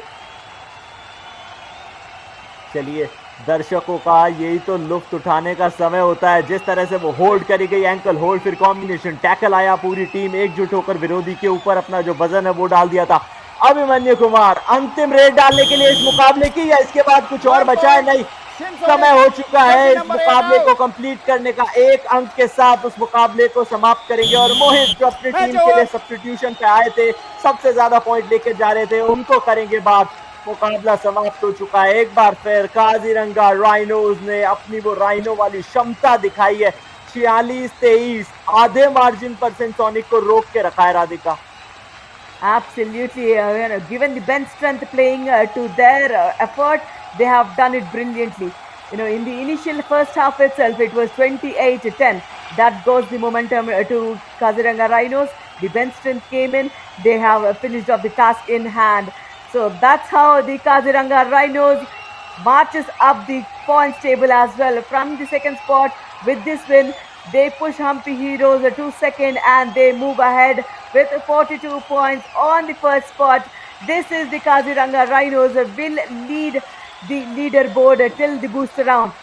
Speaker 2: चलिए, दर्शकों का यही तो लुफ्त उठाने का समय होता है। जिस तरह से वो होल्ड करी गई, एंकल होल्ड, फिर कॉम्बिनेशन टैकल आया, पूरी टीम एकजुट होकर विरोधी के ऊपर अपना जो वजन है वो डाल दिया था। अभिमन्यु कुमार अंतिम रेड डालने के लिए इस मुकाबले की, या इसके बाद कुछ और बचा है? नहीं, समय हो चुका है इस मुकाबले को कंप्लीट करने का। एक अंक के साथ उस मुकाबले को समाप्त करेंगे और मोहित जो अपनी टीम के लिए सब्स्टिट्यूशन पे आए थे, सबसे ज्यादा पॉइंट लेके जा रहे थे, उनको करेंगे बात। मुकाबला समाप्त हो चुका है। एक बार फिर काजीरंगा राइनोज ने अपनी वो राइनो वाली क्षमता दिखाई है। 46-23 आधे मार्जिन पर सेंसोनिक को रोक के रखा है Radhika.
Speaker 1: Absolutely, given the bench strength playing to their effort, they have done it brilliantly. In the initial first half itself, it was 28-10. That goes the momentum to Kaziranga Rhinos. The bench strength came in. They have finished off the task in hand. So that's how the Kaziranga Rhinos marches up the points table as well. From the second spot, with this win, they push Humpy Heroes to second and they move ahead with 42 points on the first spot. This is the Kaziranga Rhinos will lead the leaderboard till the booster round.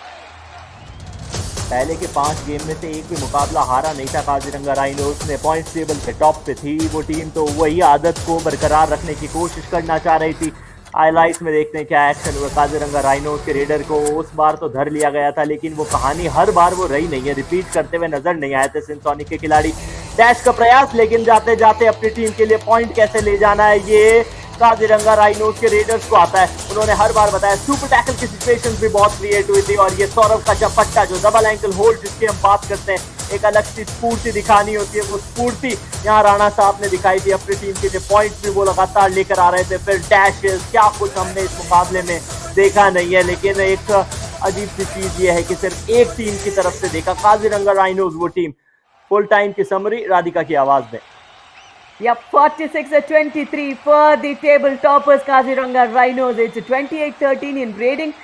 Speaker 2: पहले के 5 गेम में से एक भी मुकाबला हारा नहीं था काजीरंगा राइनोस ने। पॉइंट्स टेबल पे टॉप पे थी वो टीम, तो वही आदत को बरकरार रखने की कोशिश करना चाह रही थी। हाईलाइट्स में देखते हैं क्या एक्शन हुआ। काजीरंगा राइनोस के रेडर को उस बार तो धर लिया गया था, लेकिन वो कहानी हर बार वो रही नहीं है। रिपीट करते हुए नजर नहीं आए थे सिंसोनिक के खिलाड़ी। डैश का प्रयास, लेकिन जाते जाते अपनी टीम के लिए पॉइंट कैसे ले जाना है ये काजीरंगा राइनोस के रेडर्स को आता है। उन्होंने हर बार बताया। सुपर टैकल की सिचुएशंस भी बहुत क्रिएट हुई थी, और ये सौरभ का चपट्टा जो डबल एंकल होल्ड जिसकी हम बात करते हैं, एक अलग सी स्फूर्ति दिखानी होती है, वो स्फूर्ति यहाँ राणा साहब ने दिखाई थी। अपनी टीम के लिए पॉइंट्स भी वो लगातार लेकर आ रहे थे। फिर डैशेस, क्या कुछ हमने इस मुकाबले में देखा नहीं है, लेकिन एक अजीब सी चीज ये है कि सिर्फ एक टीम की तरफ से देखा। काजीरंगा राइनोस वो टीम। फुल टाइम की समरी राधिका की आवाज में।
Speaker 1: Yep, 46-23 for the table toppers Kaziranga Rhinos. It's 28-13 in rating.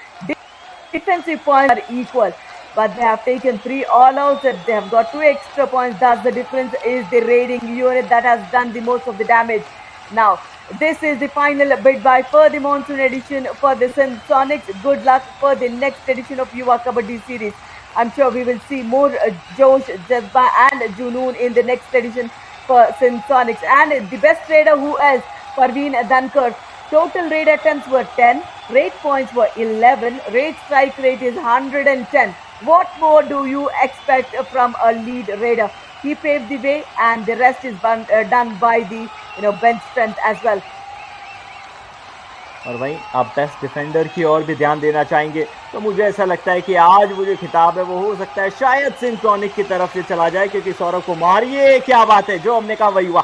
Speaker 1: Defensive points are equal, but they have taken 3 all-outs. They have got 2 extra points. That's the difference, is the rating unit that has done the most of the damage. Now, this is the final bid-bye for the Monsoon edition for the Sonics. Good luck for the next edition of Yuva Kabaddi series. I'm sure we will see more Josh, Jazba and Junoon in the next edition for Sonics. And the best raider who is Parveen Dankar. Total raid attempts were 10, raid points were 11, raid strike rate is 110. What more do you expect from a lead raider? He paved the way, and the rest is done by the bench strength as well.
Speaker 2: और वहीं आप बेस्ट डिफेंडर की ओर भी ध्यान देना चाहेंगे, तो मुझे ऐसा लगता है कि आज वो जो खिताब है वो हो सकता है शायद सिंसोनिक की तरफ से चला जाए, क्योंकि सौरभ कुमार, ये क्या बात है, जो हमने कहा वही हुआ।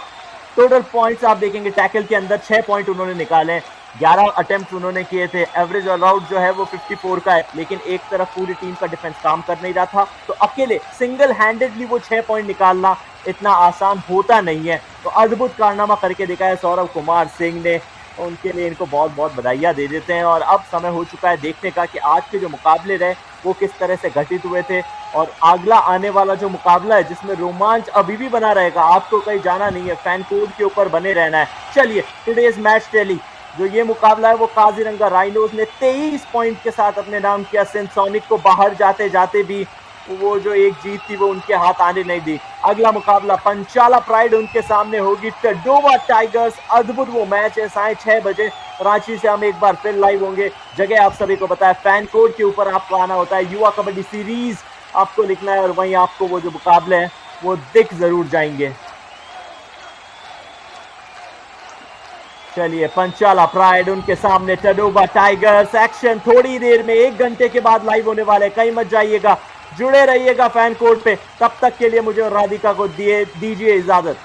Speaker 2: टोटल पॉइंट्स आप देखेंगे टैकल के अंदर 6 पॉइंट उन्होंने निकाले, 11 अटेम्प्ट उन्होंने किए थे। एवरेज ऑल आउट जो है वो 54 का है, लेकिन एक तरफ पूरी टीम का डिफेंस काम कर नहीं रहा था, तो अकेले सिंगल हैंडेडली वो 6 पॉइंट निकालना इतना आसान होता नहीं है। तो अद्भुत कारनामा करके दिखाया सौरभ कुमार सिंह ने, उनके लिए इनको बहुत बहुत बधाइयाँ दे देते हैं। और अब समय हो चुका है देखने का कि आज के जो मुकाबले रहे वो किस तरह से घटित हुए थे, और अगला आने वाला जो मुकाबला है जिसमें रोमांच अभी भी बना रहेगा, आपको कहीं जाना नहीं है, फैन कोड के ऊपर बने रहना है। चलिए, टुडेज मैच टेली जो ये मुकाबला है वो काजीरंगा राइनोज ने 23 पॉइंट के साथ अपने नाम किया। सिंध सोनिक को बाहर जाते जाते भी वो जो एक जीत थी वो उनके हाथ आने नहीं दी। अगला मुकाबला पंचाला प्राइड उनके सामने होगी टडोवा टाइगर्स। अद्भुत वो मैच है। 6:30 बजे रांची से हम एक बार फिर लाइव होंगे। जगह आप सभी को बताया, फैन कोड के ऊपर आपको आना होता है, युवा कबड्डी सीरीज आपको लिखना है और वहीं आपको वो जो मुकाबले हैं वो दिख जरूर जाएंगे। चलिए, पंचाला प्राइड उनके सामने टडोवा टाइगर्स। एक्शन थोड़ी देर में 1 घंटे के बाद लाइव होने वाले। कहीं मत जाइएगा, जुड़े रहिएगा फैन कोड पे। तब तक के लिए मुझे और राधिका को दीजिए इजाजत।